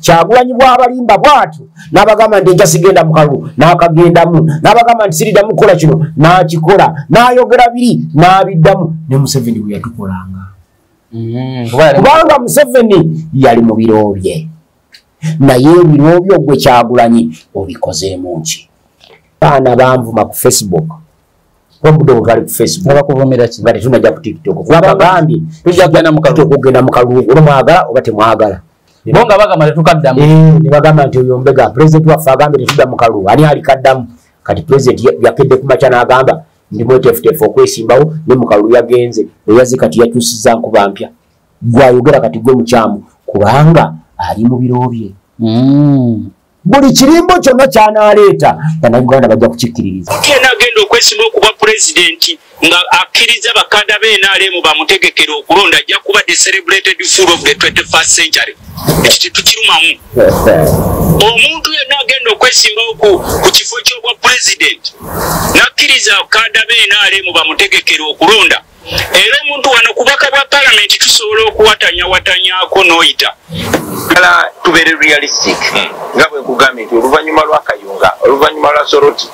Kyagulanyi bw'abalimba bw'atyo n'abagamba nti njasigenda mu kalulu n'akagendamu n'abagamba nti sirida mukola kino n'akikola n'ayogera biri n'abiddamu ne Museveni bwe yatukolanga. Kubanga Museveni yali mu biro bye naye ebiro byo gwe Kyagulanyi obikozeemu ki? Baana banvuma ku Facebook Obudo bwali ku Facebook bakuvumira ki bali tunajja ku TikTok kuba bagambye tujja kugenda mu kalulu olumwagala oba temwagala bonga bagamba tukaddamu ne bagamba nti oyombega president waffe agambye tudda mu kalulu ani ali kaddamu kati president yakedde ku macha n'agamba ndi mwetefutefu okwesimbawo ne mu kalulu yagenze eyazi kati yakyusiza nkuba mpya gwayogera kati gwe mukyamu kubanga ali mu biro bye. Buli kirimbo kyonna ky'anaaleeta bannayuganda bajja kukikkiririza. Yena agenda okwesimba okuba pulezidenti nga akkiriza bakanda b'NRM bamutegekera okulonda ajja kuba the celebrated fool of the 21st century. Ekyo tukirumamu. Omuntu yenna agenda okwesimbawo ku kifo ky'obwa pulezidenti n'akkiriza bakanda b'NRM bamutegekera okulonda. Era omuntu wano kubaka bwa parliament tusobola okuwatanyawatanyaako n'oyita. Kala tubeere realistic nga bwe nkugambye nti oluvannyuma lwa Kayunga oluvannyuma lwa Soroti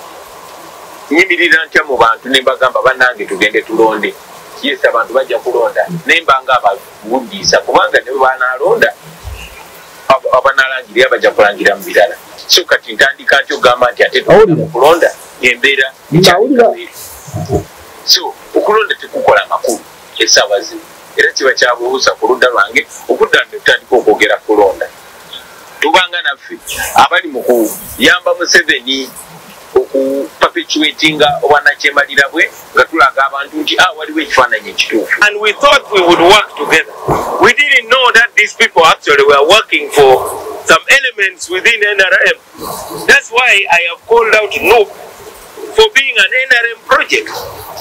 nyimirira ntya mu bantu ne mbagamba bannange tugende tulonde yes abantu bajja kulonda ne mbanga abawundiisa kubanga ne banaalonda abanaalangirira bajja kulangira mu birala so kati ntandika ntyo gamba nti ate kulonda embeera so okulonda tekukola makulu esaawa zino era kiba kyabuusa ku ludda lwange okudda netutandika okwogera kulonda tubanga naffe abali mu kuyamba Museveni okuperpetuatinga obwannakyemalira bwe nga tulaga abantu nti waliwo ekifaananyi ekituufu. And we thought we would work together. We didn't know that these people actually were working for some elements within NRM. That's why I have called out NUP for being an NRM project.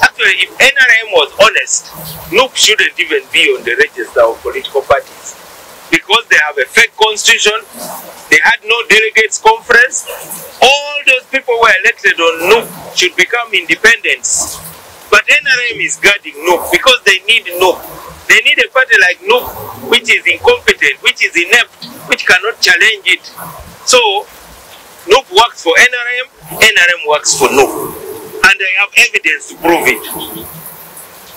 Actually, if NRM was honest, NUP shouldn't even be on the register of political parties because they have a fake constitution. They had no delegates conference. All those people were elected on NUP should become independents. But NRM is guarding NUP because they need NUP. They need a party like NUP which is incompetent, which is inept, which cannot challenge it. So NUP works for NRM, NRM works for NUP. And I have evidence to prove it.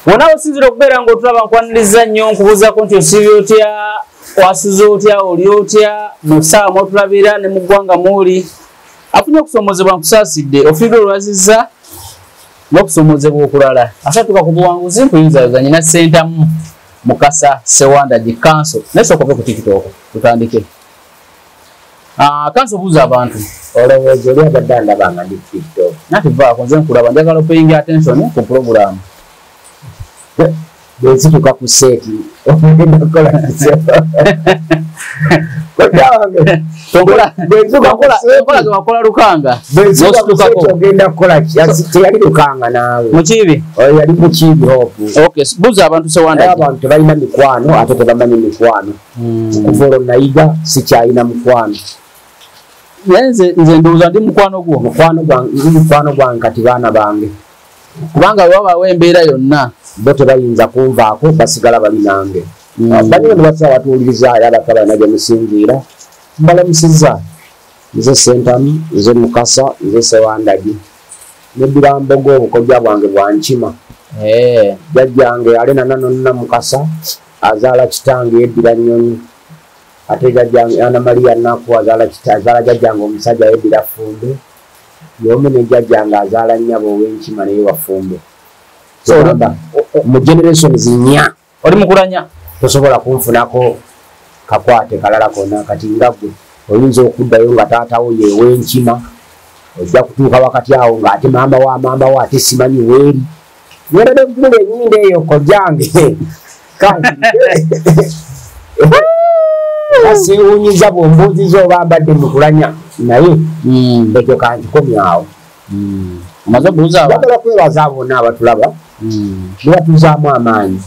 Wona osinzira okubeera ng'otulaba nkwaniriza nnyo nkubuuzako nti osibye otya wasuze otya oli otya mu kusaawa mwotulabira ne mu ggwanga mwoli afunye okusomozebwa nkusaasidde ofiirwa olwazizza n'okusomozebwa okulala asatuka ku buwanguzi nkuyinzayozanye na Sentamu Mukasa Sewandagi Council nesokove ku TikTok tutandike Council buuza abantu olowooza oli abadde ndabanga ndi TikTok nati vaako nze nkulaba njagala paying attention ku program bwezituka ku seeti ogenda kukola wakola lukanga ogenda kukola teyali lukanga naawe mukiibi yali mukiibi hope buuza abantu Sewandagi abantu tebalina mikwano ate tebamanyi mikwano okuva olwo nayiga sikyalina mukwano nze ndowooza ndi mukwano gwo mukwano gwange kati baana bange kubanga bwabaawo embeera yonna bo tebayinza kunvaako basigala bali nange baniwe ne basaa batuwuliriza era abakaba nagye musinziira mbalamusizza nze Sentamu nze Mukasa nze Sewandagi neddira mbogo obukodya bwange bwankima jjajjange alenana nonna Mukasa azaala kitange yeddira Nnyonyi ate jjajjange Ana Maria Naku azaala jjajjange omusajja yeddira Fumbe yomu ne jjajjange azaala nnyabo ow'enkima naye wafumbe mu generations nnya oli mukulanya tosobola kunfunako kakwate kalala konna kati nga gwe oyinza okuddayo nga taatawo yeew'enkima ojja kutuuka wakati awo ng'ate maama wa ate simanyi weeri nyerere gula ennyindo eyo kojjange asiwunyiza bwombuuziza oba mbadde mukulanya naye ekyo kankikomyawo omaze okubuuza bagala kwebaza bonna abatulaba nebatuzaamu amaanyi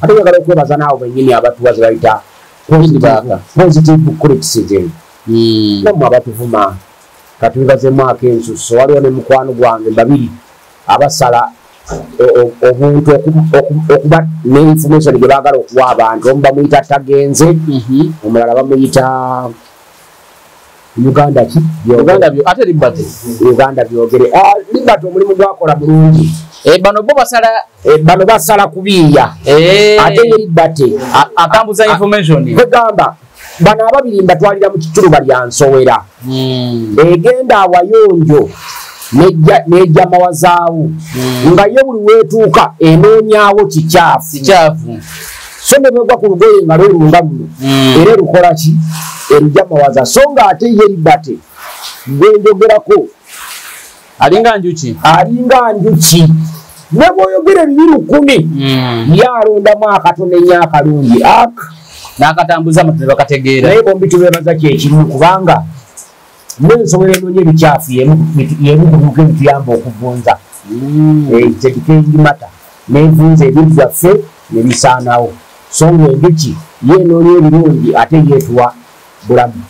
ate bagala okwebaza naawe bennyini abatuwa ze bayita positive criticism nammwe abatuvuma katwebazemu ak'ensuso waliwo ne mukwano gwange babiri abasala obuntu okuba n'information gye baagala okuwa abantu omu bamuyita tagenze omulala bamuyita Uganda ki ate Liberty byogere Liberty omulimu gwakola bulungi bano bo basala bano basala kubiya ate Liberty atambuza information bagamba bano ababiri mbatwalira mu kituluba lya Nsowera egenda awayonjo nejja mawazaawo nga ye buli weetuuka enoonyaawo kikyafu so ne bwegwa ku lugoye nga lwerunga muno era erukola ki erujja mawaza so nga ate ye Liberty gwenjogerako alinga njuki ne bw'oyogera 210 yalondamu akatono ennyo akalungi n'akatambuza amatu bakategeera naye bombi tubeebaza kyekimu kubanga n'ensowera enoonya ebikyafu yemu kubuuka ebituyamba okuvunza tekikengimata n'envunza ebintu byaffe ne bisaanawo so ng'enjuki yeenoonya ebirungi ate yeetuwa bulamu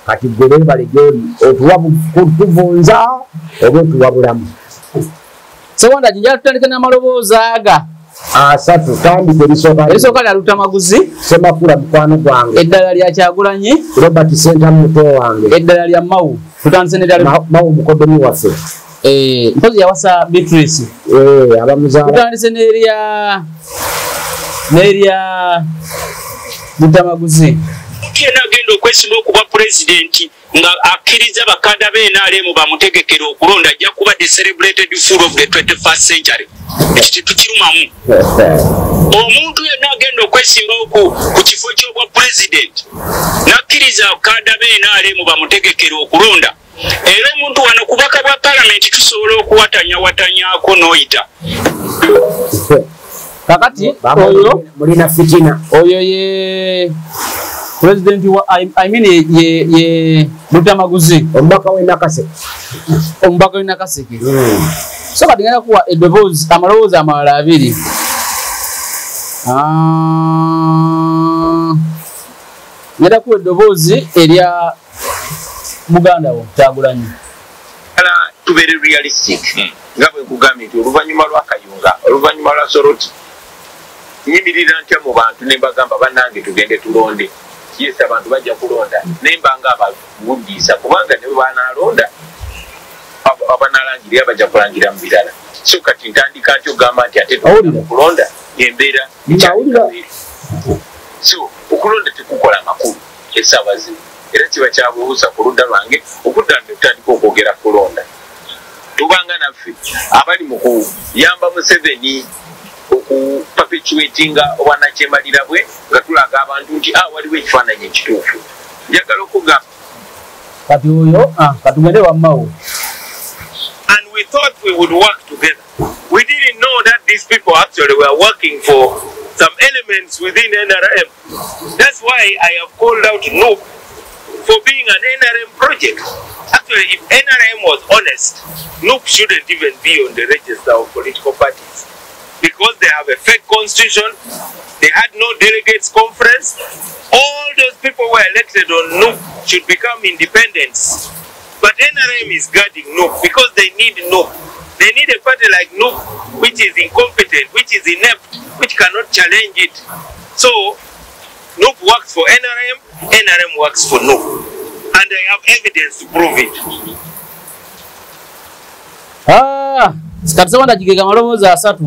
kati gwe beebale gy'oli otuwa kutuvunza oba otuwa bulamu Sewanda jinja tutandike n'amalobooza aga 3 tandike erisooka lya Lutamaguzi Semakula mukwano gwange eddala lya Kyagulanyi Robert Center muto wange eddala lya Mawu tutandise n'eddala Mawu mukoddomi waffe mpozi yawasa Beatrice abamuzaala tutandise n'erya Lutamaguzi yena agenda okwesimba okuba pulezidenti nga akkiriza bakanda b'NRM bamutegekera okulonda ajja kuba the celebrated fool of the 21st century ekyo tukirumamu omuntu yenna agenda okwesimbawo ku kifo ky'obwa pulezidenti n'akkiriza bakanda b'NRM bamutegekera okulonda era omuntu wano ku bubaka bwa palamenti tusobola okuwatanyawatanyaako n'oyita kakati oyo mulina fitina oyo ye President wa ye Lutamaguzi omubaka w'e Nakaseke so kati ngenda kuwa amaloboozi amalala 2 ngenda kuwa eddoboozi erya muganda wo Kyagulanyi tubeere realistic nga bwe nkugambye nti oluvannyuma lwa Kayunga oluvannyuma lwa Soroti nyimirira ntya mu bantu ne mbagamba bannange tugende tulonde yes abantu bajja kulonda nembanga abavuddiisa kubanga ne banalonda abanalangirira bajja kulangira mu birala so kati ntandika nti ogamba nti ate kulonda embeera so okulonda tekukola makulu essaawa zino era kiba kyabuusa ku ludda lwange okudda netutandika okwogera kulonda tubanga naffe abali mu kuyamba Museveni okuperpetuatinga obwanakyemalira bwe nga tulaga abantu nti waliwo ekifaananyi ekituufu njagala okugamba kati oyo katugende wammawo and we thought we would work together. We didn't know that these people actually were working for some elements within NRM. That's why I have called out NUP for being an NRM project. Actually, if NRM was honest, NUP shouldn't even be on the register of political parties because they have a fake constitution. They had no delegates conference. All those people who were elected on NUP should become independents. But NRM is guarding NUP because they need NUP. They need a party like NUP which is incompetent, which is inept, which cannot challenge it. So NUP works for NRM, NRM works for NUP. And I have evidence to prove it. Katisabanda jigega maloboozi 3.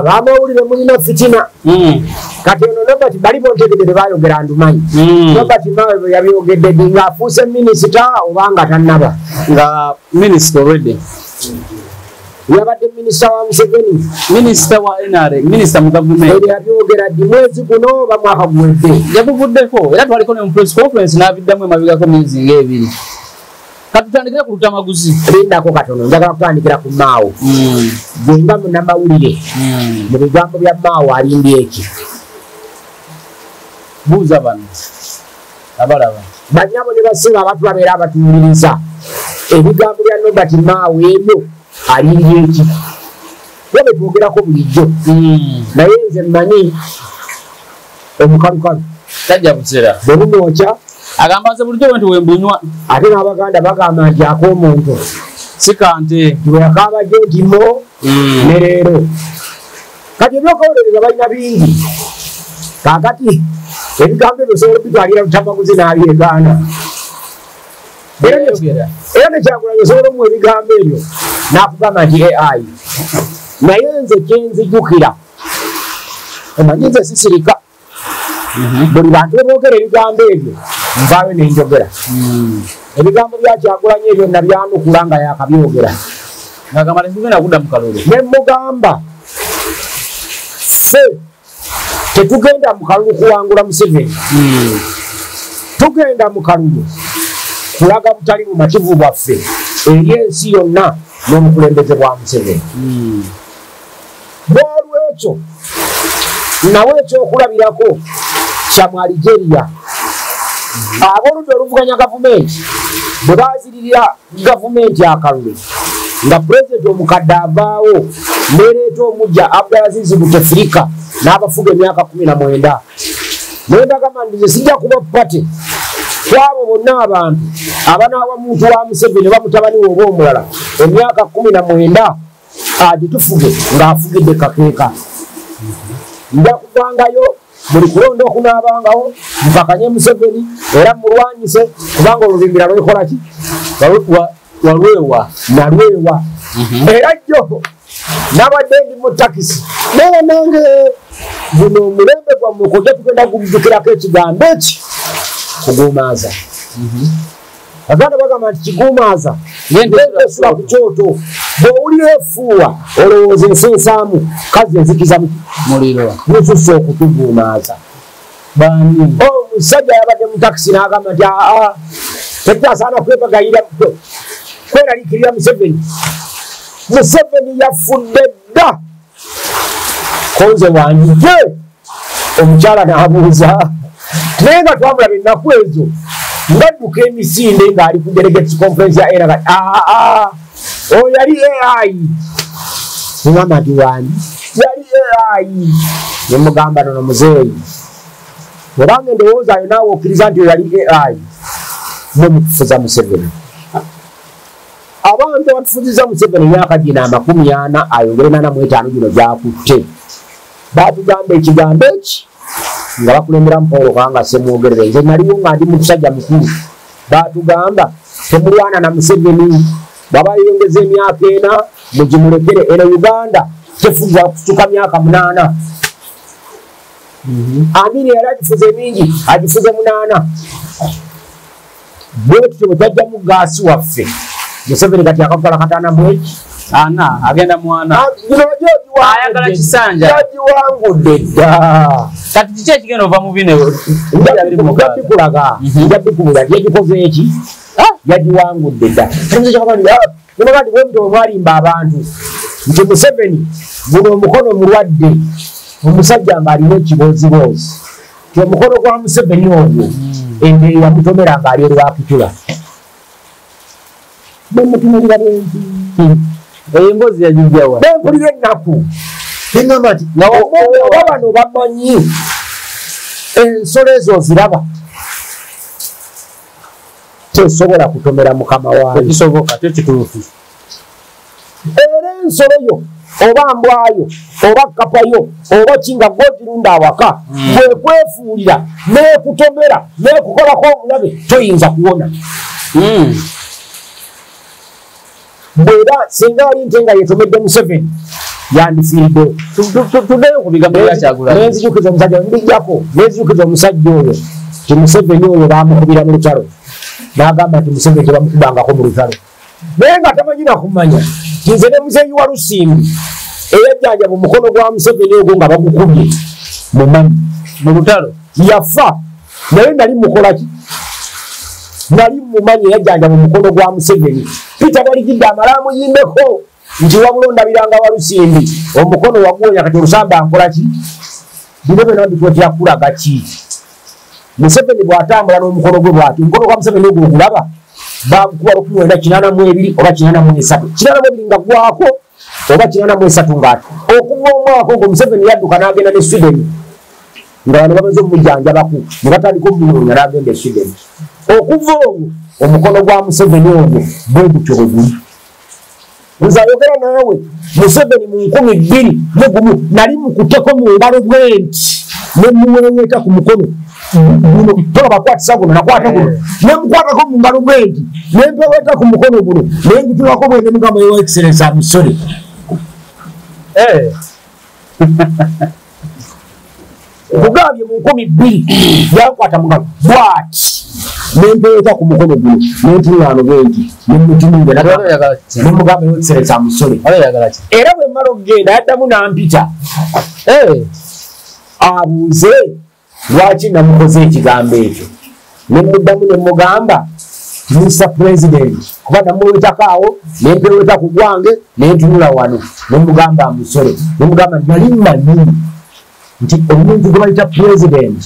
Bamawulire mulina fitina. Kati ono Robert bali bontegedde bayogera ndumanyi. Robert nawe yabyogedde nga afuuse minisita obanga tannaba. Nga minister already. Yabadde minisita wa Museveni. Minister wa NRM, minister mu government. Yabyogera ddi mwezi guno oba mwaka guwedde. Yabuvuddeko era twaliko ne press conference n'abiddamu emabegako myezi ng'ebiri. Katutandikira ku Lutamaguzi. Lindako katono njagala kutandikira ku Maawo. Gwenga munnamawulire. Mu bigambo bya Maawo alindi eki. Buuza bano. Abalaba. Banyabo ne basinga abantu babeera abatuuliriza. Ebigambo bya Robert Maawo ebyo alindi eki. Bwe twogerako bulijjo. Naye nze mmanyi omukalukalu. Tajja busera. Bwe bumwokya agamba nze bulijjo nti wembunywa ate n'Abaganda bagamba nti ak'omuntu sikante gwe yakabadde ntimo ne leero kati ebyokawuliriza balina bingi kakati ebigambo ebyo osobola okubitwalira lutamaguzi n'abyegaana era nekyakulanya osobola omuwa ebigambo ebyo n'akugamba nti AI naye nze kyenzijukira omanyi nze sisirika buli bantu beboogera ebigambo ebyo nvaayo nenjogera ebigambo byakyakulanya ebyo nabyanukula nga yakabyogera nemugamba ffe tetugenda mu kalulu kuwangula Museveni tugenda mu kalulu kulaga butali mu mativu bwaffe eri ensi yonna n'omukulembeze bwa Museveni bwolwekyo nawe ekyokulabirako kya mu Algeria ab'oludda oluvuganya gavumenti bwe baziririra gavumenti akalulu nga pulezidenti omukadde avaawo nereeta omujja Abdulaziz Bouteflika n'abafuga emyaka 19 nendagamba nti sijja kuba pate kwabo bonna abantu abanaawa muntu wa Museveni oba mutabani we oba omulala emyaka 19 agitufuge ng'afugidde kakeeka nja kuvangayo buli kulonda okunaabangawo mpakanye Museveni era mulwanyise kubanga olubimbira lwekola ki walwewa nalwewa era jjo nabadde ndi mu takisi naye nange guno omulembe gwammwe kojja tugenda gumujjukirako ekigambo eki kugumaaza aganda bagamba nti kigumaaza ngesula ku kyoto bw'owulira efuuwa olowooza ensensaamu kazi enzikiza muliro gususa okutugumaaza omusajja yabadde mu takisi n'agamba nti tekyasaana kwebagayira kweraliikirira Museveni yafudde dda konze wanjije omukyala n'abuuza naye nga twamulaba ennaku ezo ngadduka emisinde ng'ali ku delegates conference ya era oyo yali AI ngamba nti wani yali AI nemugamba nono muzeeyi obanga endowooza ayo naawe okkiriza nti oyo yali AI nomukufuza Museveni abantu abatufuziza Museveni emyaka gina 40 ayongere 45 gino gyakutte batugamba ekigambo eki nga bakulemberamu Paul kubanga semwogerera nze naliwo nga ndi musajja mukulu batugamba temulwana na Museveni baba yongeza emyaka 4 mugimulekere era Uganda tefuza kutuka myaka 8 Amini yari agifuze mingi agifuze 8 bwetu tajja mu gasi waffe Museveni kati akakola katana mweki ana agenda mwana ayagala kisanja jaji wangu deda kati kiche kigeno ova mu bine ngapi kulaga ngapi kulaga yaji koze eki yaji wangu deda nze chakabani nomagati wemdo omwalimba abantu nti Museveni guno omukono mulwadde omusajja ng'alina ekibozibozi ti omukono gwa Museveni ogwo enderi yamutomera ng'ali olwakitula bemutumirira bwenzi embozi yajujawa bempulira ennaku engamba nti oba bano bamanyi ensolo ezo ziraba tesobola kutomera mukama waayo kisoboka tekituufu era ensolo yo oba mbwayo oba kapayo oba kinga gwogirunda awaka bwekwefuulira nekutomera nekukolako omulabe toyinza kuwona bwera singa ali nte nga yetomedde Museveni yandifiiridde tuddeyo ku bigambo byakyagula nenzijukiza omusajja mbijjako nenzijukiza omusajja oyo ti Museveni oyo bamukubira mu lutalo n'agamba nti Museveni tebamukubangako mu lutalo naye nga tamanyina kumanya nze ne muzeeyi wa Lusimbi eyajjanja mu mukono gwa Museveni ogwo nga bagukubye mu lutalo yafa naye nali mukolaki nali mumanyi eyajjanja mu mukono gwa Museveni Peter Waligidde amala amuyimbeko nti wabula ondabiranga wa Lusimbi omukono wagwonya kati olusamba nkolaki bino byonna mbitwetera kulaga ki Museveni bw'atambula n'omukono gwe bw'ati omukono gwa Museveni ogwo ogulaba bagukuba 1982 oba 83 82 nga gwako oba 83 ng'ati okuva omwaka ogwo Museveni yadduka n'agenda ne Sweden nga bano bamaze omujjanjabaku ne batandika omunoonya n'agenda e Sweden okuva ogwo omukono gwa Museveni ogwo bwe gutyo bwe guli nzayogera nawe Museveni mu 2021 nali mukuteko mu ngalo bwenti ne muweweta ku mukono guno tola bakwatisa guno nakwata guno ne mukwatako mu ngalo bwenti ne mpeweta ku mukono guno ne ngitulako bwene mugamba yo excellence amusore Bugabye mu 2022 yakwata mugabo bwati nempeweta ku mukono guno n'entulano bwenti nemutumunge nemugamba yo excellence amusore era bwe mmala okugenda yaddamu nampita abuuze lwaki namukoze ekigambo ekyo nemuddamu nemugamba Mr. President kuba namuwetako awo nempeweta ku gwange nentunula wano nemugamba amusore nemugamba nali mmanyi nti omuntu gwe bayita president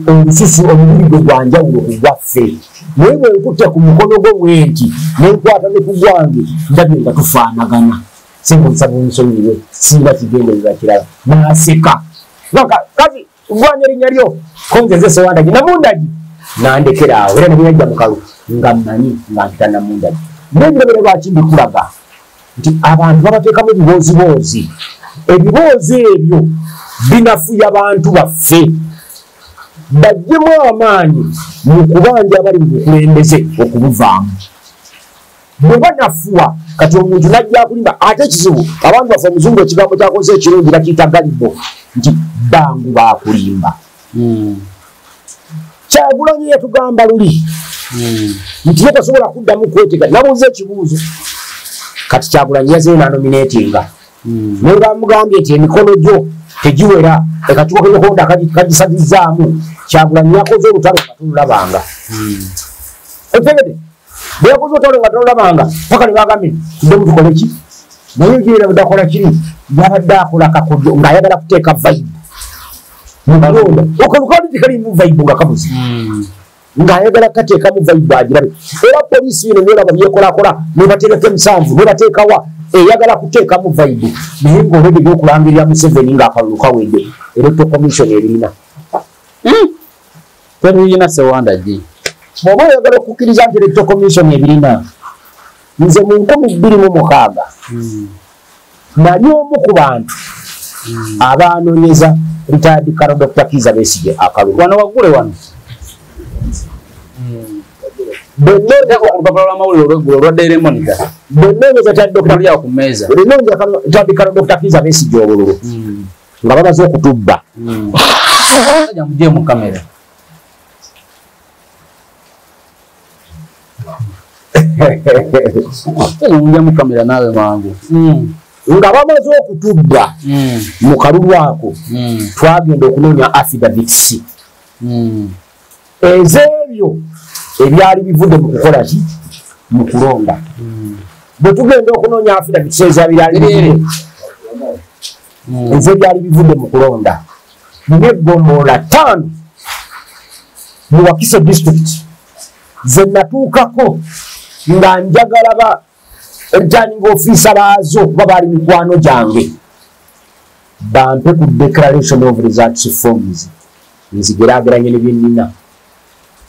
olususu omubiri gwe gwanjawulo ku gwaffe naye bwe nkutte ku mukono gwe wenti nenkwata ne ku gwange ndabye nga tufaanagana simunsaba onsonyiwe siina kigendererwa kirala naaseka kazi gwanya erinnya lyo konzeze Sewandagi Namundagi nandekera awo era nebiyajja mukalu nga mmanyi nga mpita Namundagi nebirabire lwaki mbikulaga nti abantu babateekamu ebiboozibozi ebiboozi ebyo binafuya abantu baffe bajjemu amaanyi mu kubanja abali mu bukulembeze okubuvaamu bwe banafuwa kati omuntu najja akulimba ate ekizibu abantu baffe omuzungu ekigambo kyakoze ekirungi bakiyita galibo nti bangu bakulimba Kyagulanyi yatugamba luli nti ye tasobola kuddamu kwetega nabuuza ekibuuzo kati Kyagulanyi yazze nanominatinga naye bamugambye nti emikono gyo tegiwera ekatuuka keyokonda kagisazizaamu Kyagulanyi yakoze olutalo nga tolulabanga otegede bwe yakoze olutalo nga tolulabanga paka ne bagambye ndemu tukole ki naye girira budakola kiri yabadde akola kakodyo ng'ayagala kuteeka vibe mukalonda okalukandi tekalimu vibe nga kabuzi ng'ayagala kateekamu vibe agirabe era poliisi bino nolaba byekolakola nebateekako emisanvu nebateekawa eyagala kuteekamu vibe naye ng'olwedde ebyokulangirira Museveni ng'akalulu kawedde electoral commission ebirina teruyina Sewandagi bw'oba oyagala okukkiriza nti electoral commission ebirina nze mu 2026 nali omu ku bantu abanoonyeza retired Colonel Dr. Kizza Besigye akalulu wano waggule wano olupapula lw'amawulire olweggulo olwa Daily Monitor bwenoonyeza retired Colonel Dr. Kizza Besigye obululu nga bamaze okutubba mujje mu kamera mujje mu kamera naawe mangu nga bamaze okutubba mu kalulu ako twagenda okunoonya affidavits ez'ebyo ebyali bivudde mu kukola ki mu kulonda bwe tugenda okunoonya affidavits ezabyali ez'ebyali bivudde mu kulonda n'eggombola 5 mu Wakiso district ze natuukako nga njagala ba returning officer baazo kuba baali mikwano gyange bampe ku declaration of results forms nzigeraageranye ne byenina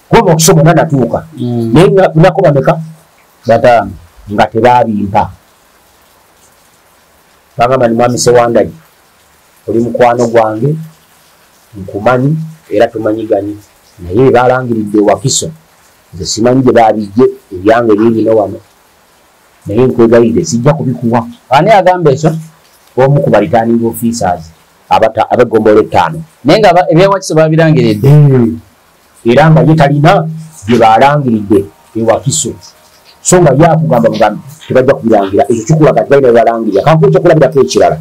kuba okusoma nanatuuka naye nako bameka 5 nga tebaabimpa bagamba ni mwami Sewandagi oli mukwano gwange nkumanyi era tumanyiganye naye balangiridde Wakiso nze simanyi gye baabijje ebyange biibino wano naye nkwegayidde sijja kubikuwa ani agamba ekyo omu ku returning officers ab'eggombolola 5 naye nga ebyawakiso babirangiridde era nga ye talina bye balangiridde ewakiso so nga yakugamba bugambi tebajja kubirangira ekyo kikulaga tibalina bye balangirira kankuwa ekyokulabirako ekirala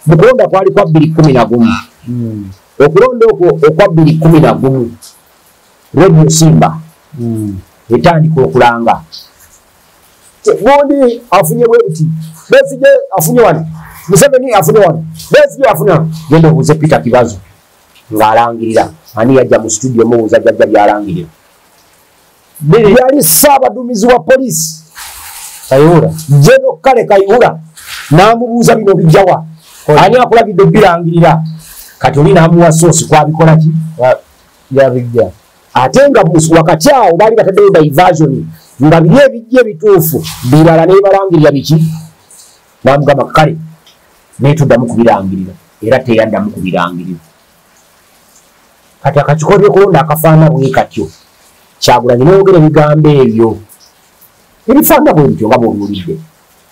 mu kulonda kwali kwa 2011 okulonda okwo okwa 2011 Radio Simba etandika okulanga gundi afunye bwebuti Besigye afunye wano Museveni afunye wano Besigye afunye wano genda obuuze Peter Kibazo ng'alangirira ani yajja mu studio mubuuza jjajja byalangirira yali ssaabaduumizi wa poliisi Kayihura Jeno Kale Kayihura n'amubuuza bino bijjawa ani akulagidde birangirira kati oli n'amuwa soosi kwabikola ki byabijja ate nga wakati awo baali bataddeyo diversion nga biri ebijja ebituufu birala nebalangirira biki namugamba kale netuddamu kubirangirira era teyaddamu kubirangirira kati akakikolye kulonda akafaana bwe katyo Kyagulanyi nayogera ebigambo ebyo ebifaana bwe bityo nga bw'obiwulidde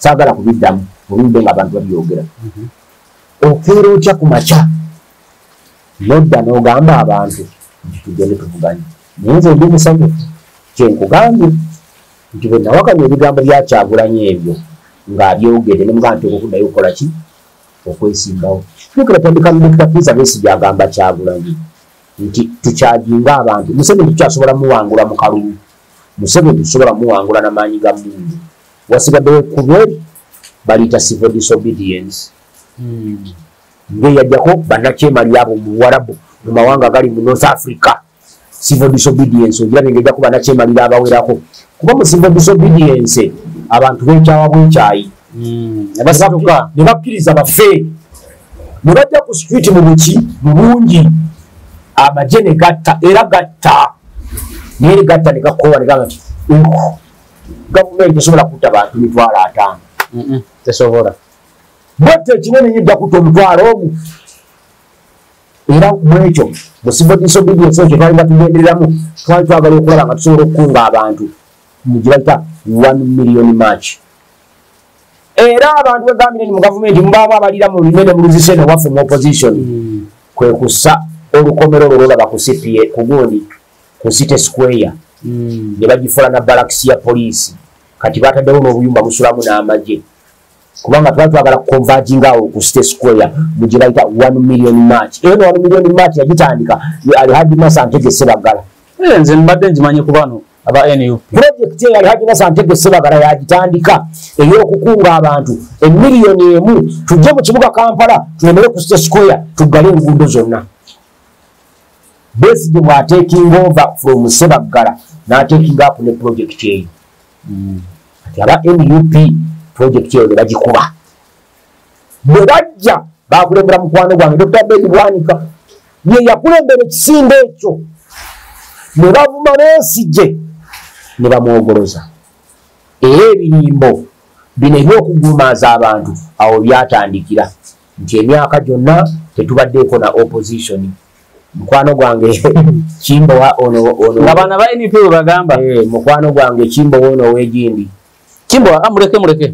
saagala kubiddamu olumbe nga abantu babyogera okeera otya ku makya nodda n'ogamba abantu nti tugende tuvuganye naye nze ndi musanyufu kyenkugambye nti bwe nawakanya ebigambo bya Kyagulanyi ebyo ng'abyogedde nemugamba nti okuddayo okukola ki okwesimbawo tukira tandika Dr. Kizza Besigye agamba Kyagulanyi nti tukyajinga abantu Museveni tukyasobola muwangula mu kalulu Museveni tusobola muwangula n'amaanyi ga mundu wasigaddewo kuberi baliyita civil disobedience ng'eyajjako bannakyemali abo mu Buwarabu mu mawanga gali mu North Africa civil disobedience ogirabye ng'ejjako bannakyemalira abawerako kuba mu civil disobedience abantu b'ekyawa bwekyayi ne bakkiriza baffe ne bajja ku street mu buki mu bungi amagye ne gatta era gatta naye gatta ne gakoowa ne gamba nti gavumenti tesobola kutta bantu 5,000 tesobola bwete ekinene nyidda kutta 1,000 era mwekyo mu civil disobedience ekyo twali nga tugendereramu twali twagala okulaba nga tusobola okukunga abantu mugirayita 1 million march era abantu begambire ni mu gavumenti mubaamu abalira mu lunene mu luzisene waffe mu opposition kwe kussa olukomero olwolaba ku CPA ku gundi ku City Square ne bagifula na barracks ya poliisi kati bataddewo n'obuyumba busulamu n'amagye kubanga twali twagala kuconverginga awo ku City Square mugirayita 1 million march eno 1 million march yagitandika Alhaji Nasantege Sebagala nze mbadde ngimanyi ku bano aba NUP project ya Alhaji Nasantege Sebagala yagitandika ey'okukunga abantu 1 million tujje mu kibuga Kampala tuyemere ku City Square tugale enguudo zonna Besigye taking over from Sebagala na taking up ne project eyo ati aba NUP project eyo ne bagikuba bwe bajja bakulembera mukwano gwange Dr. Bedi Bwanika ye yakulembera ekisinde ekyo ne bavuma Besigye ne bamwogoloza era ebirimbo bino ebyokugumaaza abantu awo byatandikira nti emyaka gyonna tetubaddeeko na opposition mukwano gwange Kimbo wa ono ngabana ba NUP bagamba mukwano gwange Kimbo ono wegindi Kimbo muleke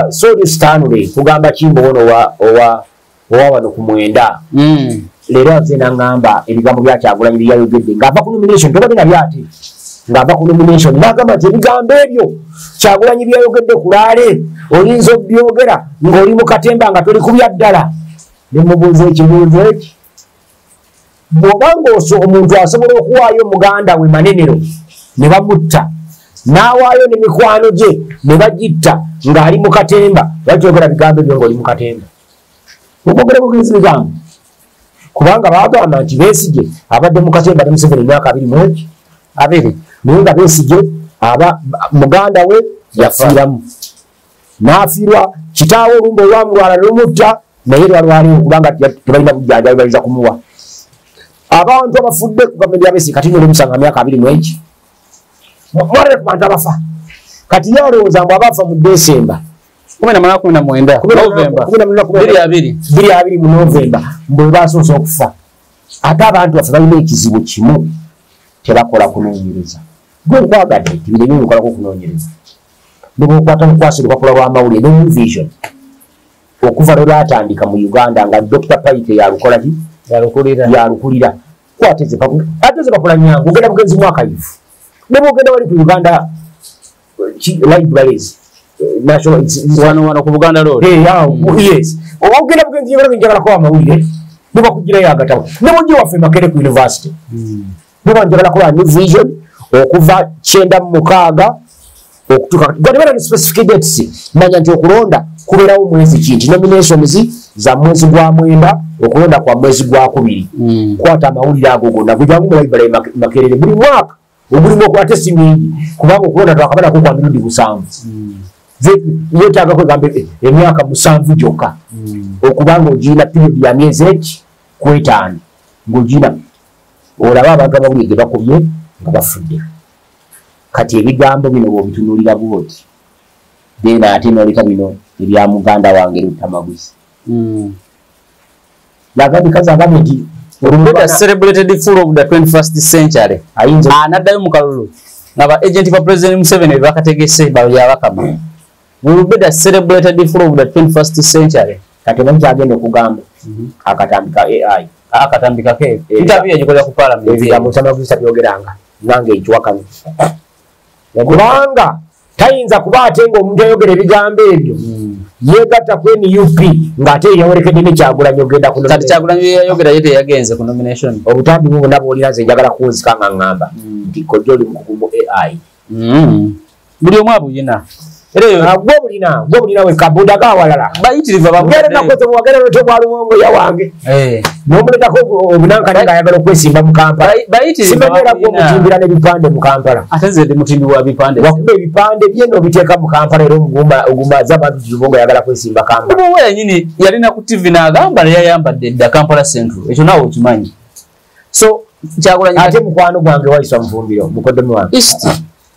so this time kugamba Kimbo ono wa wano ku Mwenda lero azena ngamba ebigambo bya Kyagulanyi byayogedde ngava ku nomination tobadde na byate ngava ku nomination nagamba nti ebigambo ebyo Kyagulanyi byayogedde kulaale oyinza obyogera ng'oli mu katemba nga toli kubya ddala ne mubuuza ekibuuzo eki bw'obanga omuntu asobola okuwaayo muganda we Manenero ne bamutta n'awaayo ne mikwano gye ne bagitta ng'ali mu katemba bakyogera bigambo ebyo ng'oli mu katemba okwogera bugezi bigambo kubanga baagamba nti Besigye abadde mu katemba ne Museveni emyaka 22 naye nga Besigye aba muganda we yafiiramu n'afiirwa kitaawe olumba olwamulwala n'omutta naye lwalwaliwo kubanga tebalina bujjanjabi bayinza kumuwa abantu abafudde ku gavumenti ya Besigye kati nyo musanga myaka 21 mwalire ku bantu abafa kati yalowooza mbu abafa mu Desemba 20 mu Novemba mbwe basoose okufa ate abantu baffe balina ekizibu kimu tebakola kunoonyereza gwe nkwagadde nti bino ebyo bikolako okunoonyereza nebwokwata mukwasa olupapula lw'amawulire ne vision okuva lwe lwatandika mu Uganda nga Dr. Paite yalukola ki yalukulira kwateze papula nyangu ogenda bugenzi mwaka ivu nebwogenda wali ku Uganda libraries national wano ku Buganda Road yes ogenda bugenzi njagala amawulire nebakugirayo agatabo nebwojje waffe Makerere ku university nebanjagala kola new vision okuva 9 okutuka gwadibera ni specific dates manya nti okulonda kubeerawo mwezi kinti nominations za mwezi gwa mwenda okulonda kwa mwezi gwa 2 kwata amawulire ago gonna kujangu mu library Makerere buli mwaka ogulimu okwata simingi kubanga okulonda twakabalako kwa mirundi 7 yetaaga kwegamba emyaka 7 gyokka okubanga ogirina period ya myezi 5 ng'ogirina olaba abantu abawulire gye bakubye nga bafudde kati ebigambo bino bwobitunulira bwoti dena ate noleka bino ebya muganda wange Lutamaguzi yagambikaza agambe nti Olumbe celebrated full of the 21st century anaddayo mu kalulu ngaba agent for President Museveni bakategese yabakama Olumbe celebrated full of the 21st century kati bantu agenda okugamba akatambika AI akatambika ke interview yagikolera ku parliament ebya Lutamaguzi byogeranga nange ekiwakano kubanga tayinza kuba atenga omuntu ayogera ebigambo ebyo yegatta ku NUP ng'ate yawerekedde ne Kyagulanyi ogenda ku kati Kyagulanyi yayogera yete yagenze ku nomination obutambi bwo nabo olina ze njagala kuwuzika nga ngamba nti kojja oli mu AI buli omu abuyina era gwe bulina we kabuda gawalala bayitiriva bagere nakoze wagera no tebwaluwongo yawange n'omuletako obunankani ng'ayagala okwesimba mu Kampala simenyera gwe omutimbira n'ebipande mu Kampala ate nze ndi mutimbi wa bipande wakuba ebipande byeno obiteeka mu Kampala era ogumaza abantu Lubongo yagala kwesimba Kampala we yenyini yalina ku TV n'agamba yayambadde dda Kampala Central ekyo naawe okimanyi so Kyagulanyi ate mukwano gwange wayiswa Mufumbiro mukodomi wange East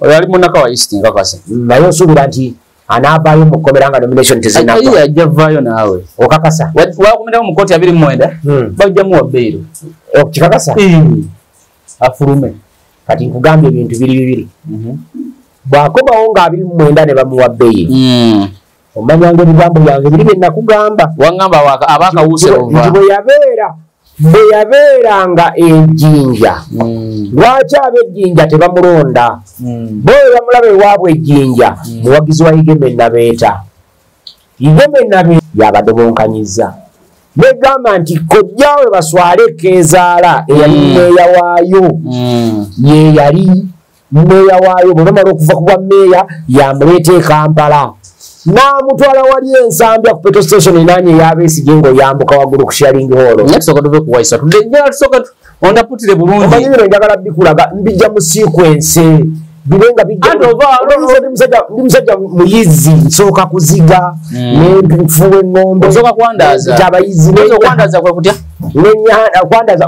oyo ali munaka wa East nkakase naye osuubira nti anaavaayo mu kkomera nga nomination tezinagwa yajja vaayo naawe okakasa wakomedawo mu kooti 29 bajjamu wa bbeiro okikakasa afulume kati nkugambye ebintu biri bw'akomawo nga 29 ne bamuwa bbeiro omanyanga ebigambo byange biri bye nakugamba wangamba abakawuse nti bwe yabeeranga ejjinja lwaki ab'ejjinja tebamulonda boyo bamulaba ewaabwe ejjinja muwagizi wa Igeme Nabeeta yabadde bonkanyiza negamba nti kojjaawe baswale Keezaala eyali mmeeya waayo ye yali mmeeya waayo bw'omala okuva ku bwa mmeeya yamuleeta e Kampala n'amutwala wali ensambya ku petrol station enanye y'Abesigye ng'oyambuka waggulu ku sharing hall tusooka tuve ku wayisa tusooka ondaputire bulungi omanyi bino njagala bikulaga mbijja mu sequence bibenga bijja ndi musajja muyizi nsooka kuziga n'enfuwa eŋŋombe osooka kwandaaza abayizi okwandaza kwe kutya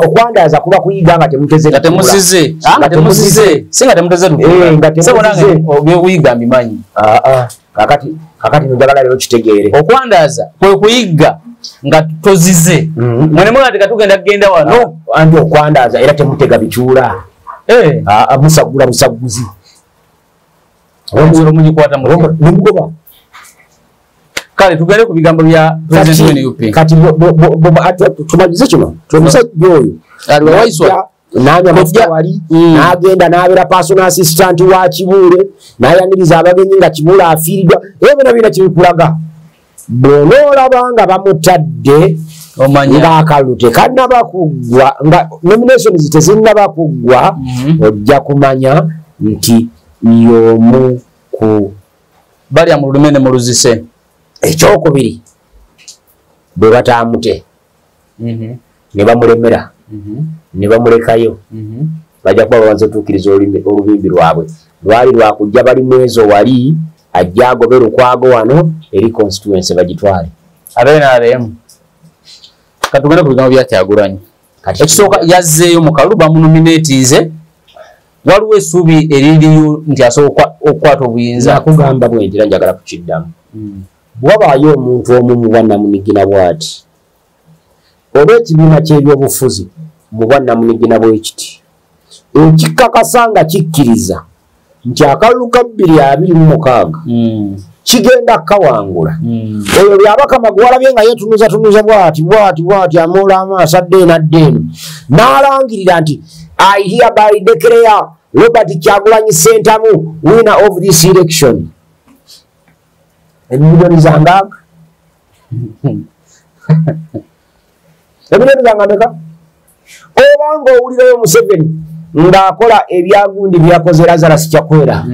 okwandaza kuba kuyiga nga temuteze nga temuzize si nga temuteze okuyiga mbimanyi kakati njagala lero kitegeere okwandaza kwe kuyiga nga tozize mwene mwana tekatugenda kugenda wano anti okwandaza era temutega bicuula musagula busaguzi omusolo mugikwata nemugoba kale tugende ku bigambo bya president NUP kati tumagize kino omusajja oyo aliwawaiswa n'anyamafuta wali n'agenda n'abeera personal assistant wa Kibuule n'ayaniriza abagenyi nga Kibuule afiiriddwa era byonna birina kibikulaga bw'onoolaba nga bamutadde ng'akalulu tekannaba kuggwa nga nominations tezinnaba kuggwa ojja kumanya nti y'omu ku balya mu lulime ne mu luzise ekyokubiri bwe bataamute ne bamulemera ne bamulekayo bajja kuba babanza otuukiriza olubimbi lwabwe lwali lwakujja bali mwezo wali ajja agobe Lukwago wano eri constituency bagitwale abenaremu katugenda ku bigambo bya Kyagulanyi ekisooka yazzeeyo mu kalulu bamunominatize waliwo essuubi eririyo nti asobola okukwata obuyinza nakugamba bwentera njagala kukiddamu bwabaayo omuntu omu mu bwannamunigina bw'ati oba ekibiina ky'ebyobufuzi mu bwannamunigina bw'ekiti ekikakasa nga kikkiriza nti akalulu ka 2026 kigenda kawangula oyo byabakama gwalabye nga yetunuza bwati amoola amaaso addeena addeenu n'alangirira nti I hereby declare Robert Kyagulanyi Ssentamu winner of this election. Emilioni zangaga emilioni zangameka obanga owulirayo Museveni ng'akola ebyagundi byakoze Lazarus Kyakwera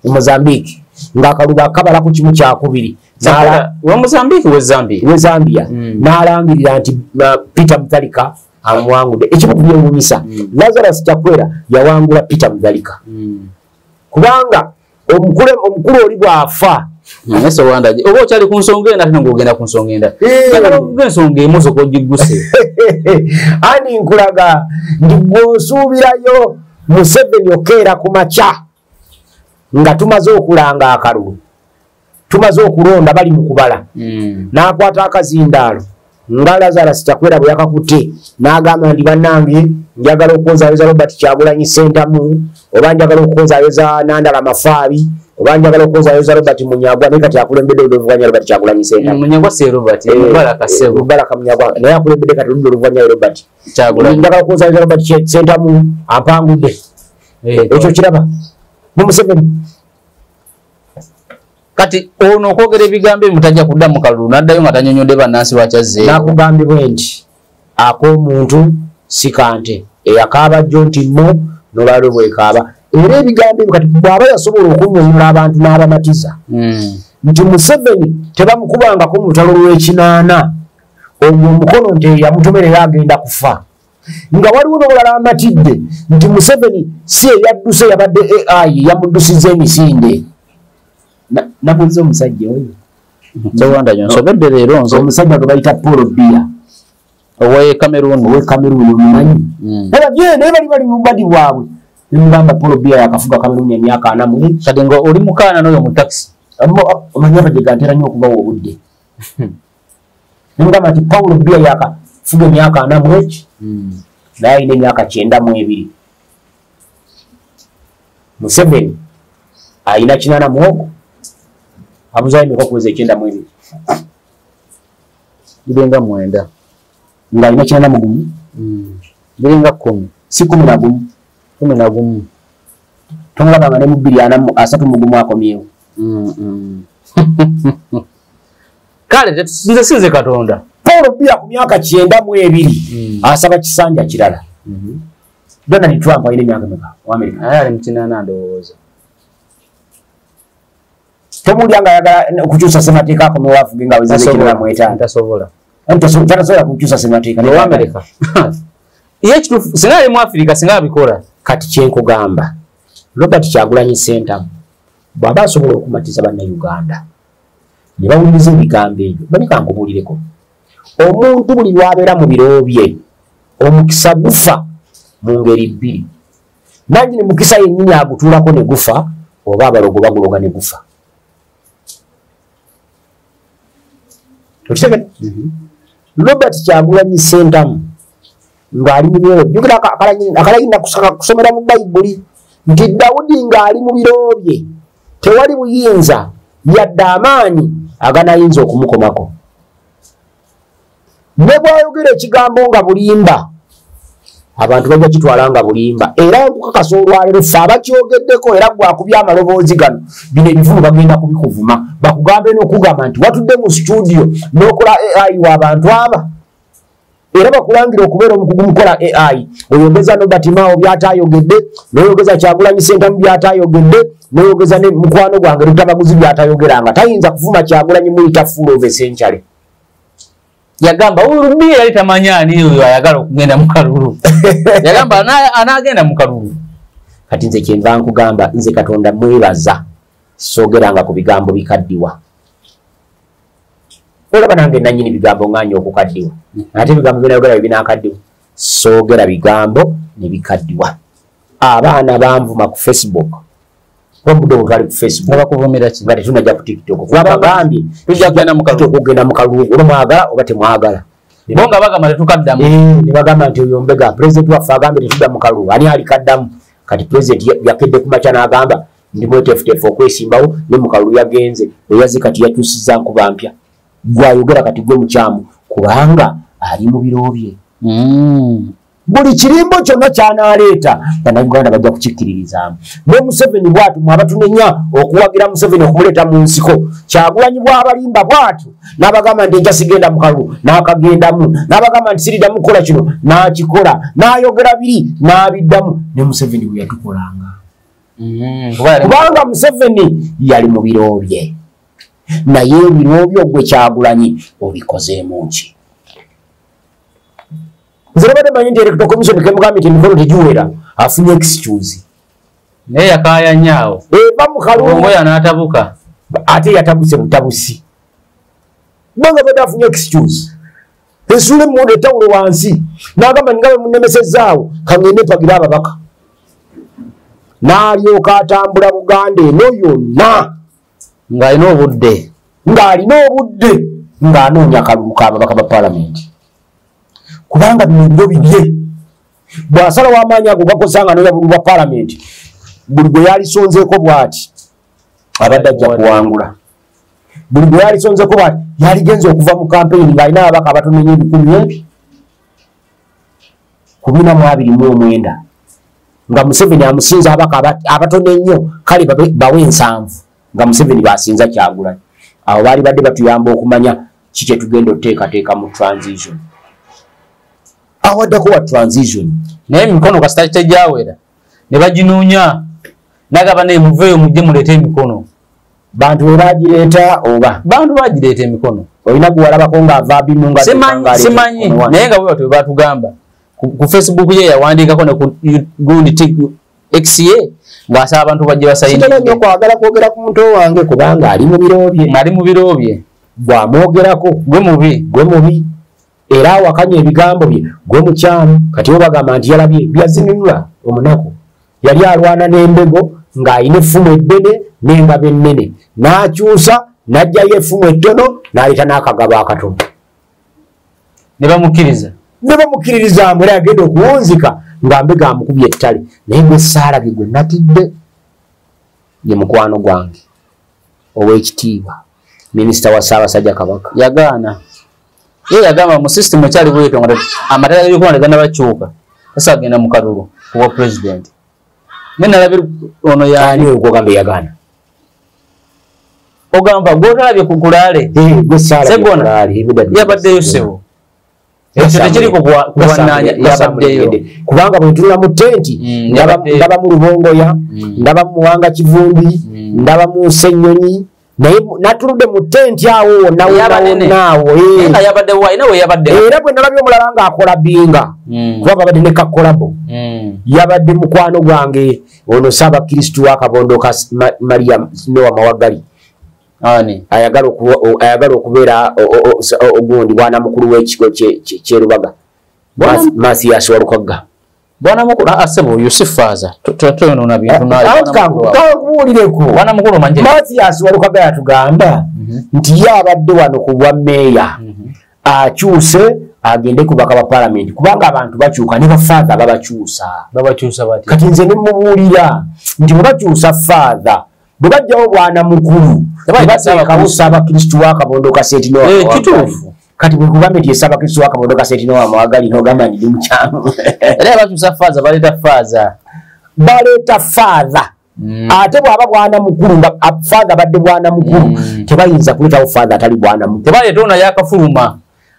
mu Mozambique ng'akaluba kabala ku kimu kyakubiri wa Mozambique we Zambia n'alangirira nti Peter Mutharika amwangudde ekimu kubyewuunyisa Lazarus Kyakwera yawangula Peter Mutharika kubanga omukulu oli bw'afa Nese wandaje obo cyali ku nsonga enda ate ngogenda ku nsonga enda kana nsonga emuzo ko jiguse ani nkulaga ndi bwosuubirayo Museveni okeera ku macha nga tumaze okulanga akalulu tumaze okulonda bali mu kubala n'akwata akazindaalo nga Lazarus Chakwera bwe yakakutte n'agamba nti bannange njagala okwozaayoza Robert Kyagulanyi Ssentamu oba njagala okwozaayoza Nandala Mafaabi oba njagala okwozaayoza Robert Munyagwa naye kati akulembedde oluvuganya Robert Kyagulanyi Ssentamu Munyagwa si Robert Mubaraka Ssebo Mubaraka Munyagwa naye akulembedde kati oluvuganya Robert Kyagulanyi njagala okwozaayoza Robert Ssentamu ampangudde ekyo kiraba mu Museveni kati ono okwogera ebigambo ebimutajja kudda mu kalulu n'addayo nga tanyonyodde bannansi lwakyazzeeyo nakugambibwe nti ak'omuntu si kante eyakaaba jjo nti nno n'olwalwe bwekaaba era ebigambo ebyo kati bw'aba yasobola okunyonyola abantu n'abamatiza nti Museveni tebamukubangako mu lutalo lw'ekinaana ogwo omukono nti yamutomerera agenda kufa nga waliwo n'obulala amatidde nti Museveni si eyadduse yabadde AI yamuddusizza emisinde nabuliza omusajja oyo Tewanda nsobedde leero nzo omusajja gwe bayita Paul Biya owe Cameroon omumanyi naye bali mu badi bwabwe nemugamba Paul Biya yakafuga Cameroon emyaka 4 kati nga oli mukaana n'oyo mu taxi omanyi abajega ntera nnyo okubawo obudde nemugamba nti Paul Biya yakafuga emyaka 4 naye alina emyaka 92 Museveni alina 80 abuzayi niko kuweza 92 birenga 9 nga alina 90 birenga 10 si 11 tongaba nga ne mu 2 akomyewo kale nze sinze Katonda Paul Biya ku myaka 92 asaba kisanja kirala Donald Trump alina emyaka meka wa America ali mu 8 ndowooza Tomuli anga yagala kukyusa semateeka ako mwafuge nga wezeze kirala mu 5 tasobola tasobola kukyusa semateeka ne America ye kitufu singa ali mu Africa singa abikola kati kyenkugamba Robert Kyagulanyi Ssentamu bw'aba asobola okumatiza bannayuganda ne bawuliriza ebigambo ebyo banikankubulireko omuntu buli lwabeera mu biro bye omukisa gufa mu ngeri bbiri nannyini mukisa yennyini agutuulako ne gufa oba abalogo baguloga ne gufa Robert Kyagulanyi Ssentamu ng'ali mu biro jjukira akalayina kusomera mu Bayibuli nti Dawudi ng'ali mu biro bye tewali buyinza yadde amaanyi aganayinza okumukomako ne bw'ayogera ekigambo nga bulimba abantu bajja kitwala nga bulimba era nkukakasa olwaleero ffe abakyogeddeko era gwakubya amaloboozi gano bino ebivumu bagenda kubikuvuma bakugambe n'okugamba nti watudde mu studio n'okola AI w'abantu aba era bakulangira okubeera omukugu mukola AI oyogeza Nobert Mao by'ataayogedde n'oyogeza Kyagulanyi Ssentamu by'ataayogedde n'oyogeza ne mukwano gwange Lutabaguzi by'ataayogeranga tayinza kuvuma Kyagulanyi muyita full of a century yagamba Biya yali tamanya ani oyo ayagala okugenda mu kalulu yagamba anaagenda mu kalulu kati nze kyenva nkugamba nze Katonda mwebaza soogeranga ku bigambo bikaddiwa olaba nange nannyini bigambo ng'anya okukaddiwa ate ebigambo binayogera bibinaakaddiwa soogera bigambo ne bikaddiwa abaana banvuma ku Facebook omudo otwali ku Facebook bakuvumira ki nga tetunajja ku TikTok kubagambye tujja kugenda mu kalulu olumwagala oba temwagala bo nga bagamba tetukaddamu ne bagamba nti oyo mbega pulezidenti waffe agambye tetudda mu kalulu ani alikaddamu kati pulezidenti yakedde ku makya n'agamba ndi mweteefuteefu okwesimbawo ne mu kalulu yagenze eyazi kati yakyusizza nkuba mpya gwayogera kati gwe mukyamu kubanga ali mu biro bye buli kirimbo kyonna ky'anaaleeta bannayuganda bajja kukikkiririzaamu ne Museveni bw'atu mwabatunenya okuwagira Museveni okumuleeta mu nsiko Kyagulanyi bw'abalimba bw'atu n'abagamba nti enkya sigenda mu kalulu n'akagendamu n'abagamba nti siriddamu kukola kino n'akikola n'ayogera biri n'abiddamu ne Museveni bwe yatukolanga kubanga Museveni yali mu biro bye naye ebiro byo gwe Kyagulanyi obikozeemu ki nzirabadde manyi nti electoral commission kemugambye nti emikono tegiwera afunye excuse naye yakaaya nyaawo eva mu kalulu ngoya n'atabuka ate yatabuse butabusi banga badde afunye excuse esule munda etawulo wansi n'agamba ninga bwe munnemesezaawo kangende mpagira ababaka n'alyoka atambula Buganda eno yonna ng'alina obudde ng'anoonya kalulu k'ababaka ba paalamenti kubanga bino byo bibye bw'asala w'amaanyi ago gakosa nga anoonya bululu bwa paalamenti buli gwe yalisonzeeko bw'ati abadde ajja kuwangula buli gwe yalisonzeeko bw'ati yaligenza okuva mu kampeyini ng'alina ababaka abatono nnyo 229 nga Museveni amusinza ababaka abatono ennyo kale bawe 7 nga Museveni basinza Kyagulanyi awo baali badde batuyamba okumanya kiki tugenda oteekateeka mu transition awaddako wa transition naye emikono kasita kitajawera ne baginoonya nagaba naye muveeyo mujje muleete emikono bantu we bagireeta oba bantu bagireeta emikono olina guwalabako ng'ava bimu nga simanyi naye nga bwe batugamba ku Facebook ye yawandiikako ne ku XA ng'asaba abantu bajje basayinire sitera nnyo kwagala kwogera ku muntu wange kubanga ali mu biro bye bw'amwogerako gwe mubi era awakanya ebigambo bye gwe mukyamu kati bo bagamba nti yalabye byazinunula omunaku yali alwana n'embego ng'alina effumu eddene n'engabo ennene n'akyusa n'ajjayo effumu ettono n'aleeta n'akagabo akatono ne bamukkiririza mbu era yagenda okuwunzika nga mbega amukubye ettale naye gwe saalabye gwe natidde ye mukwano gwange ow'ekitiibwa minisita wa Ssaabasajja Kabaka yagaana ye yagamba mu system ekyali bwetyo nga amateeka g'eby'okulonda gana bakyuka sasa agenda mu kalulu kuba president ne nalabira ono yaani okugamba yagaana ogamba gw'otalabye ku Kulaale gwe saalabye yabaddeyo sebo ekyo tekiriko kuwannaanya yabaddeyo kubanga bwe ntunula mu tenti ndaba mu Lubongoya ndaba mu Muwanga Kivumbi ndaba mu Ssenyonyi naye natuludde mu tenti awo naawo era bwe nalabye omulala ng'akola binga kubanga badde ne kakolabo yabadde mukwano gwange ono Ssaabakristu wa Kabondo ka Maria Noah Mawagali ayagala okubeera ogundi bwana mukulu w'ekigo ky'Erubaga Mathias Walukagga bwana mukulu asebo Yusufaza toyonona bintu kankubuulireko bwana mukulu manje Mathias Walukagga yatugamba nti ye abadde wano ku bwa meeya akyuse agende ku baka ba paalamenti kubanga abantu bakyuka ne bafaatha babakyusa bati kati nze ne mubuulira nti bwe bakyusa faatha bwe bajjawo bwana mukulu bateekawo Ssaabakristu wa Kabondo ka St. Noah kituufu kati bwe kugambe nti Ssaabakristu wa Kabondo ka St. Noah Mawagali n'ogamba ndi mukyamu era bakyusa faaza baleeta faatha ate bw'aba bwana mukulu nga faatha badde bwana mukulu tebayinza kuleetawo faatha atali bwana mukulu tebaleeta ono yakafuluma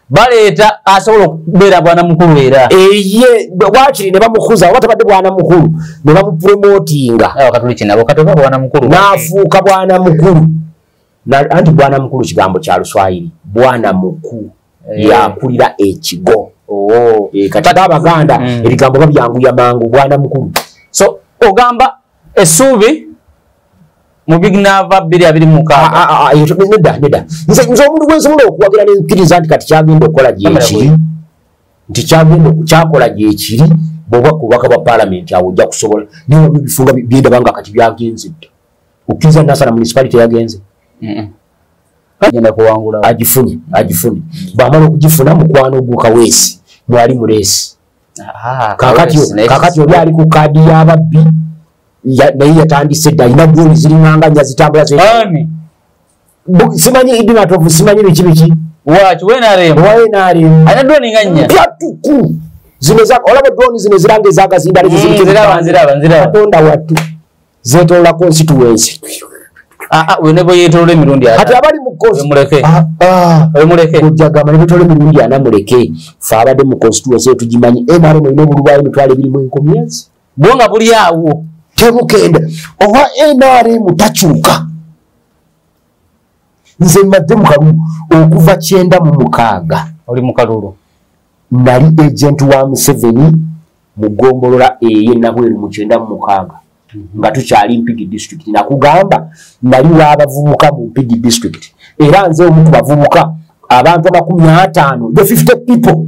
baleeta asobola okubeera bwana mukulu era ye wakiri ne bamukuza oba tabadde bwana mukulu ne bamupromotinga n'afuuka bwana mukulu anti bwana mukulu kigambo kya Luswayiri bwana mukulu yakulira ekigo kati Abaganda ebigambo babyanguya mangu bwana mukulu so ogamba essuubi mu bignava 226 nedda nze omuntu gwensobola okuwagira nenkiriza nti kati kyagenda okukola gyekiri nti kyakola gyekiri bwoba kubaka bwa paalamenti awo ojja kusobola naye ebifunga byendaba nga kati byagenze dda okkiriza Nassana municipality yagenze agifunye bw'amala okugifuna mukwano Kaweesi mwali muleesi kakati oli ali ku kaadi y'ababbi naye yatandise dda alina gooli ziringanganya zitambula simanyi idinatovu simanyi biki alina droni nga nnya pyatuku olaba droni zino eziranga ezagazindalatonda wattu zetolola constituency wenebo yetolola emirundi kati abali mujagamba nebetolola emirundi ana muleke fe abadde mu constituency etugimanyi NRM olina obulwayo emitwalo 21 bwonga buli awo tebukenda owa NRM takyuka nze madde mu kalulu okuva 96 oli mu kalulu nali agent wa Museveni mu Gombolola eye nabweru mu 96 nga tukyali Mpigi district nakugamba nali w'abavubuka mu Mpigi district era nze omuntu bavubuka abantu 50 the 50 people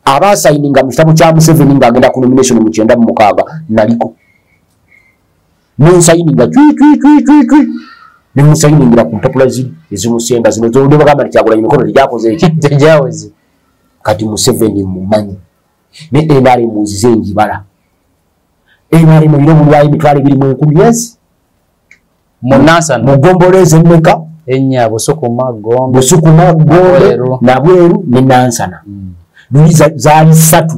abasayininga mu kitabo kya Museveni ng'agenda ku nomination mu 96 naliko Nensayininga twi. Nemusayiningira ku mpapula ziri ezimusemba zino zonde bagamba nti Kyagulanyi mikono tegyakoze eki Tejawezi. Kati Museveni mumanyi. Ne NRM muzize njibala. NRM mu bulwayi mitwale 2010 yes. Munasa mugomboleze mmeka enya Busukuma Gombe na Bweru ne Nansana. Luliza zali 3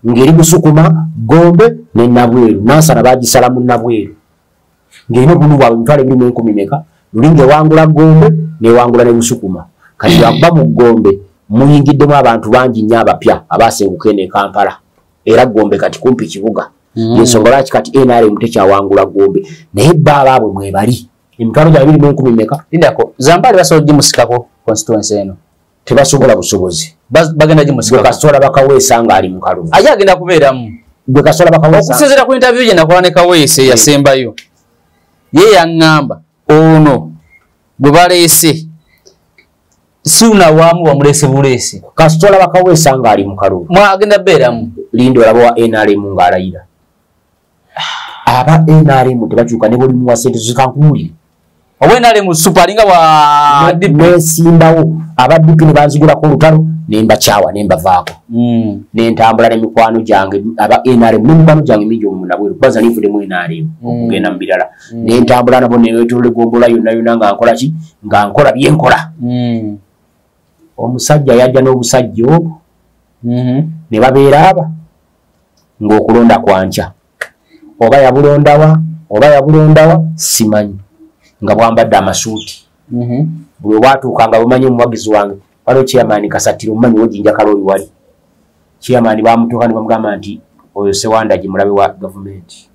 ngeri Busukuma Gombe ne Nabweru. Nansana bagisala mu Nabweru. Ngeri no bunu wa mitwale 2010 meka lulinge wangula Gombe ne wangula ne Busukuma. Kati yabba mu Gombe muyingiddemu abantu bangi nnyo abapya abasenguka ne Kampala. Era Gombe kati kumpi kibuga. Yensongola kati NRM tekyawangula Gombe naye baba abwe mwebali emitwalo gya 2010 meka indako Zambali basoje musikako constituency eno tebasobola busobozi bagenda gimusikako Kasola Bakawesa nga ali mu Kalungu aje agenda kubeeramu bwe Kasola Bakawesa okusezera ku interview je nakola ne Kawese yasembayo ye yangamba ono gwe baleese suna wamu bamulese bulesi Kasola Bakawesa nga ali mu Kalungu mwagenda beeramu lindo labo wa NRM nga alayira aba NRM tebakyuka ne buli muwa sente zikankuuli obwena mu super nga wa nesimbawo abadduki ne banzigulako olutalo nemba kyawa nemba vaako nentambula ne mikwano gyange aba NRM ne mikwano gyange mingi omunabwe kubaza nivudde mu NRM okugenda mu birala nentambula nabo newetolole gombola yonna nga nkola ki nga nkola byenkola omusajja yajja n'obusajja obwo ne babeera aba ng'okulonda kwanca oba yabulondawa simanyi nga bwambadde amasuuti bwe bwatuukanga bumanyi omuwagizi wange waliwo chairman Kasatiro mumanyi wojinja kaloli wali chairman bamutuuka ne bamugamba nti oyo Sewandagi mulabe wa gavumenti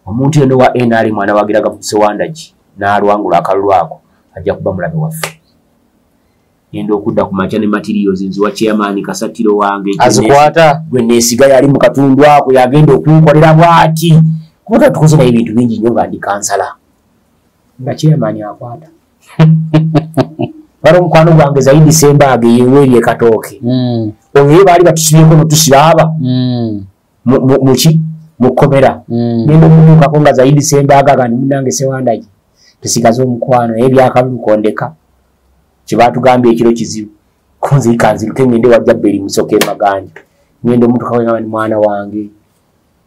omuntu yeno wa NRM anawagira Sewandagi n'alwangula akalulu ako ajja kuba mulabe waffe yenda okudda ku makya ne materials nziwa chairman Kasatiro wange azikwata gwe neesiga yali mu katundu ako yagenda okunkolera bwati kuba tukoze naye ebintu bingi nnyo nga ndi kansala nga chairman akwata wali omukwano gwange Zaidi Sembage yeweerye Katooke oyo baali batusibyeko notusiraba muki mukomera nenda okutuukako nga Zaidi Sembage agandi munange Sewandagi tusigaze omukwano naye byakalukondeka kyebatugambye ekiro kizibu kunzi kanziruke ngende wajja beri musoke maganja ngende omuntu kawenga ni mwana wange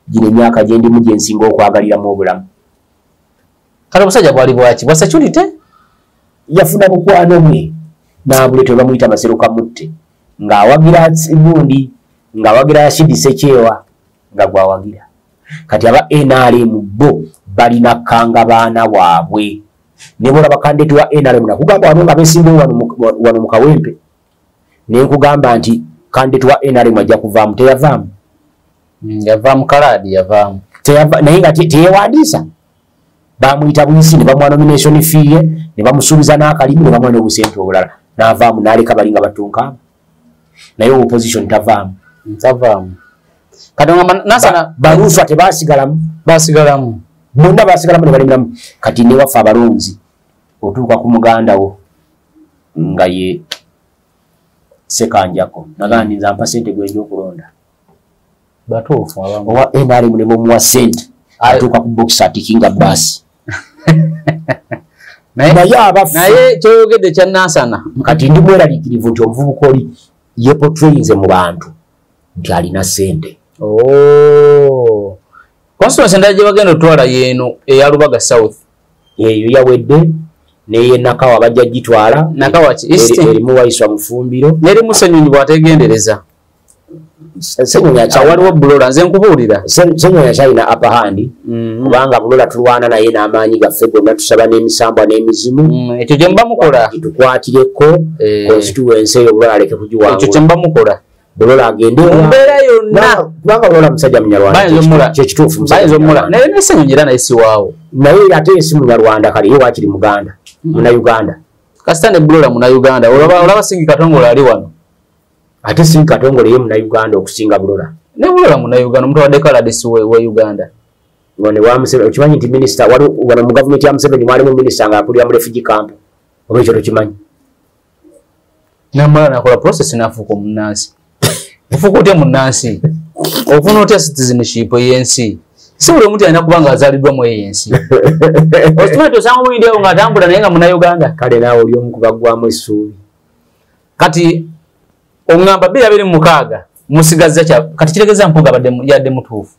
gine myaka gye ndimu gye nsinga okwagalira mu obulamu kale musajja bwali bwaki bwasachulite yafuna bukwano bwe n'abuleetera bamuyita Masero Kamutte ng'awagira Bundi ng'awagira Rashidi Sekyewa nga gwawagira kati aba NRM bo balina kanga baana waabwe nebola bakandeti wa NRM na kugamba wano nga besimbe wano mu Kawempe ne nkugamba nti kandeti wa NRM ajja kuvaamu teyavaamu yavaamu kaladi yavaamu naye nga teyewandiisa bamuyita buyisi ne bamuwa nomination fee ye ne bamusuubiza n'akalimu ne bamuwa n'obusente obulala n'avaamu n'aleka bali nga batunkaamu naye opposition tavaamu kadonga nasana barufa tebasigalamu bonna basigalamu ne balimiramu kati ne wafa abalonzi otuuka ku muganda wo nga ye Sekanjako nagandi nza mpa sente gwenja okulonda batuufu owa NRM ne bamuwa sente atuuka ku box atikinga basi naye kyoyogedde kya Nansana kati ndi mweraliikirivu nti omuvubuka oli yepotrayinze mu bantu nti alina sente constituency endala gye bagenda otwala yeeno eya Lubaga South eyo yawedde neye Nakawa bajja gitwala Nakawa erimu Waiswa Mufumbiro nerimu Senyonyi bwategendereza Senyonyi waliwo Bulola nze nkubuulira Senyonyi akyalina upper hand kubanga Bulola tulwana naye n'amaanyi gaffe gonna tusaba n'emisambwa n'emizimu ekyo gye muba mukola tukwatireko constituency eyo Bulola aleke kugiwangula ekyo kye muba mukola Bulola agende mbeera yonna kubanga Bulola musajja Munyarwanda kyekituufu naye ne Senyonyi era naye si waawo naye ate si Munyarwanda kale ye waakiri Muganda Munnayuganda kasita ne Bulola Munnayuganda olaba Singi Katongole ali wano ate Singi Katongole ye Munnayuganda okusinga Bulola ne Bulola Munnayuganda omuntu wadde kaladesi we Uganda wane wa Museveni okimanyi nti minisita wano mu gavumenti ya Museveni mwalimu minisita nga akulira mu refugee camp oba ekyo tokimanyi namala nakola process nafuuka omunnansi ofuuka otya munnansi ofuna otya citizenship y'ensi si buli omuntu alina kubanga azaliddwa mu ensi okimanyi osanga muyindi awo ng'atambula naye nga Munnayuganda kale naawe oli omu kubagwamu essuubi kati oŋŋamba 226 musigaza kya kati kiregeza Mpuuga yadde mutuufu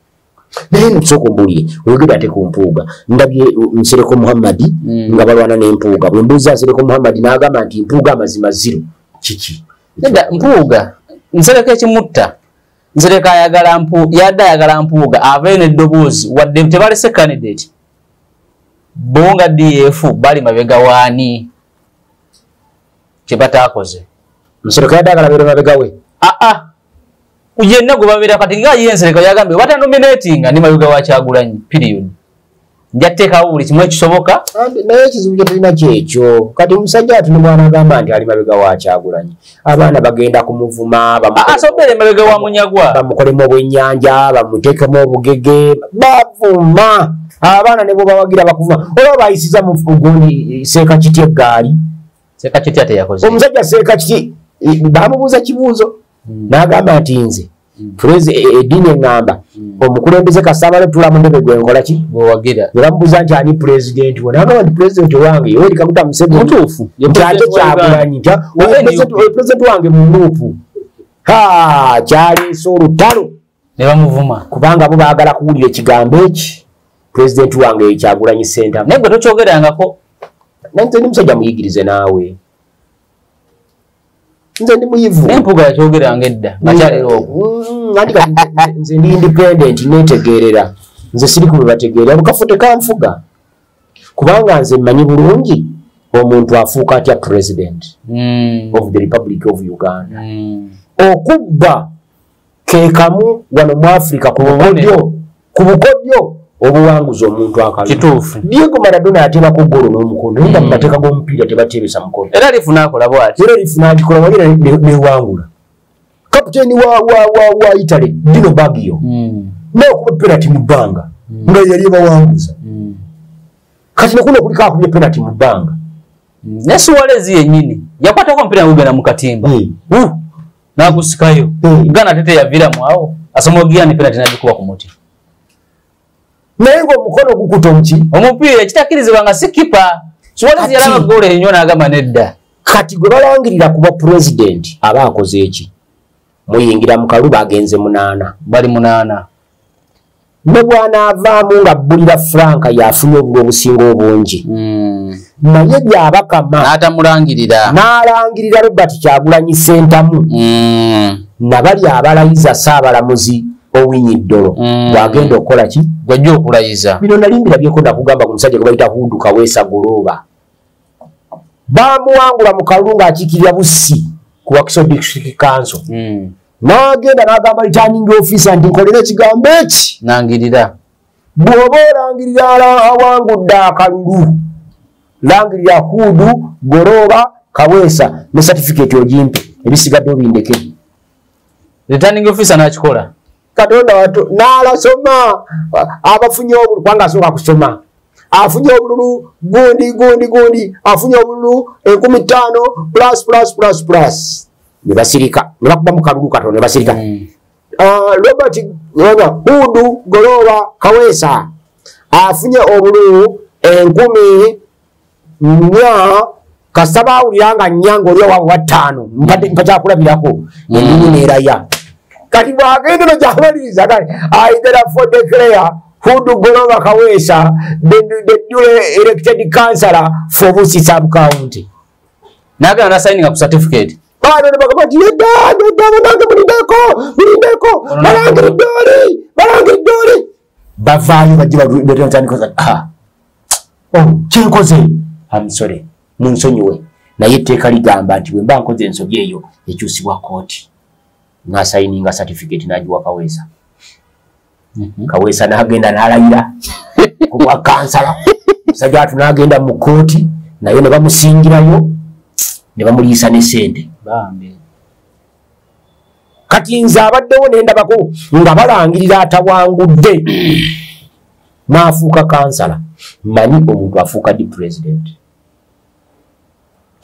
naye nsooka ombulire oyogera ate ku Mpuuga ndabye Nsereko Muhammadi nga balwana n'Empuuga bwe mbuuza Nsereko Muhammadi n'agamba nti Mpuuga amazima 0 kiki nedda Mpuuga Nsereko ekimutta Nsereko yadde ayagala Mpuuga aveeyo n'eddoboozi wadde tebalese candidate bo nga DF bali mabega waani kye bataakoze Nsereko yadde ayagala beere mabega we yenna gwe babeera kati nga ye Nsereko yagambye bata nominatinga ni mabega wa Kyagulanyi period njateekawo buli kimu ekisoboka naye ekizibu kye tulina kyekyo kati omusajja ati ne mwana agamba nti ali mabega wa Kyagulanyi abaana bagenda kumuvuma asobere mabega wa Munyagwa bamukolemu obwennyanja bamuteekemu obugege bavuma abaana ne bo bawagira bakuvuma olaba bayisiza mu gundi Seeka Kiti eggaali Seeka Kiti ate yakoze omusajja Seeka Kiti bamubuuza kibuuzo n'agamba nti nze eddiini eŋŋamba omukulembeze Kasambala tula mu ndebe gwe nkola ki bwewagira ne bamubuuza nti ani pulezidenti we n'agamba nti pulezidenti wange Yoweri Kaguta Museveni mutuufu nti ate Kyagulanyi pulezidenti wange mu nuupu kyaleese olutalo ne bamuvuma kubanga bo baagala kuwulira ekigambo eki pulezidenti wange Kyagulanyi Ssentamu naye gwe tokyogerangako nze ndi musajja muyigirize naawe nze ndi muyivu Empuuga yakyogeranga edda makyalero nze ndi independent netegeerera nze siri ku bebategeerera bukafu tekanfuga kubanga nze mmanyi bulungi omuntu afuuka atya president of the Republic of Uganda okubba kekamu wano mu Africa ku bukodyo obuwanguza omuntu akalu kituufu Diego Maradona yatebako golo n'omukono naye nga mu mateeka g'omupiira tebatebesa mukono era lifuna akola bw'ati era lifuna agikola wabira newangula kapiteeni wa Italy Dino Baggio n'okuba penalty mu bbanga nga yali ebawanguza kati nekuno kuliko akubye penalty mu bbanga ne Suarez yennyini yakwatako omupiira ngugenda mu katimba n'agusikayo Ghana tete yaviramu awo asoma ogiyani penalty n'agikuba ku muti naye ng'omukono gukuta omuki omupiira ekitakkirizibwa nga si kipa Suarez yalaba goolo ennyo n'agamba nedda kati gwe balangirira kuba pulezidenti aba akoze eki muyingira mu kaluba agenze 8 bali 8 ne bw'anaavaamu nga bbulira Franka yafunye obulwa obusinga obungi naye byabakama n'alangirira Robert Kyagulanyi Ssentamu nabali abalayiza Ssaabalamuzi Owiny Dollo bw'agenda okukola ki gwajja okulayiza bino nalimbira byeko nakugamba ku musajja gwe bayita Hudu Kaweesa Goloba bamuwangula mu kalulu ng'akiikirira Bussi ku Wakiso District Council n'agenda n'agamba returning officer nti nkolera ekigambo eki nangirira bw'oba olangirira awangudde akalulu langirira Hudu Goloba Kaweesa ne certificate ogimpe ebisigadde obindeke returning officer n'akikola Katonda wato n'alasoma abafunye obululu kubanga asooka kusoma afunye obululu gundi afunye obululu 15,000 plus ne basirika ne bakuba mu kalulu katono ne basirika Robert Hudu Goloba Kaweesa afunye obululu 10,000 kasita baawulira nga nnyanga oli owaabwe wa 5 mpakyakulabirako endimu neeraya kati bwagenda no gyamaliriza kale I therefore declare Hudu Goloba Kaweesa the duly elected councillor for Bussi sub-county n'agenda n'asayinga ku certificate bano ne bagamba nti yedda banange mulindeko balangire oli bavaayo bajje batandikoza kyenkoze I'm sorry munsonyiwe naye etteeka ligamba nti bwe mba nkoze ensobi eyo ekyusibwa kooti n'asayininga certificate n'agiwa Kaweesa Kaweesa n'agenda n'alayira ku bwa kansala musajja atu n'agenda mu kooti naye ne bamusingirayo ne bamuliisa ne ssente bambi kati nze abaddewo ne ndabako nga balangirira atawangudde n'afuuka kansala manyi omuntu afuuka di president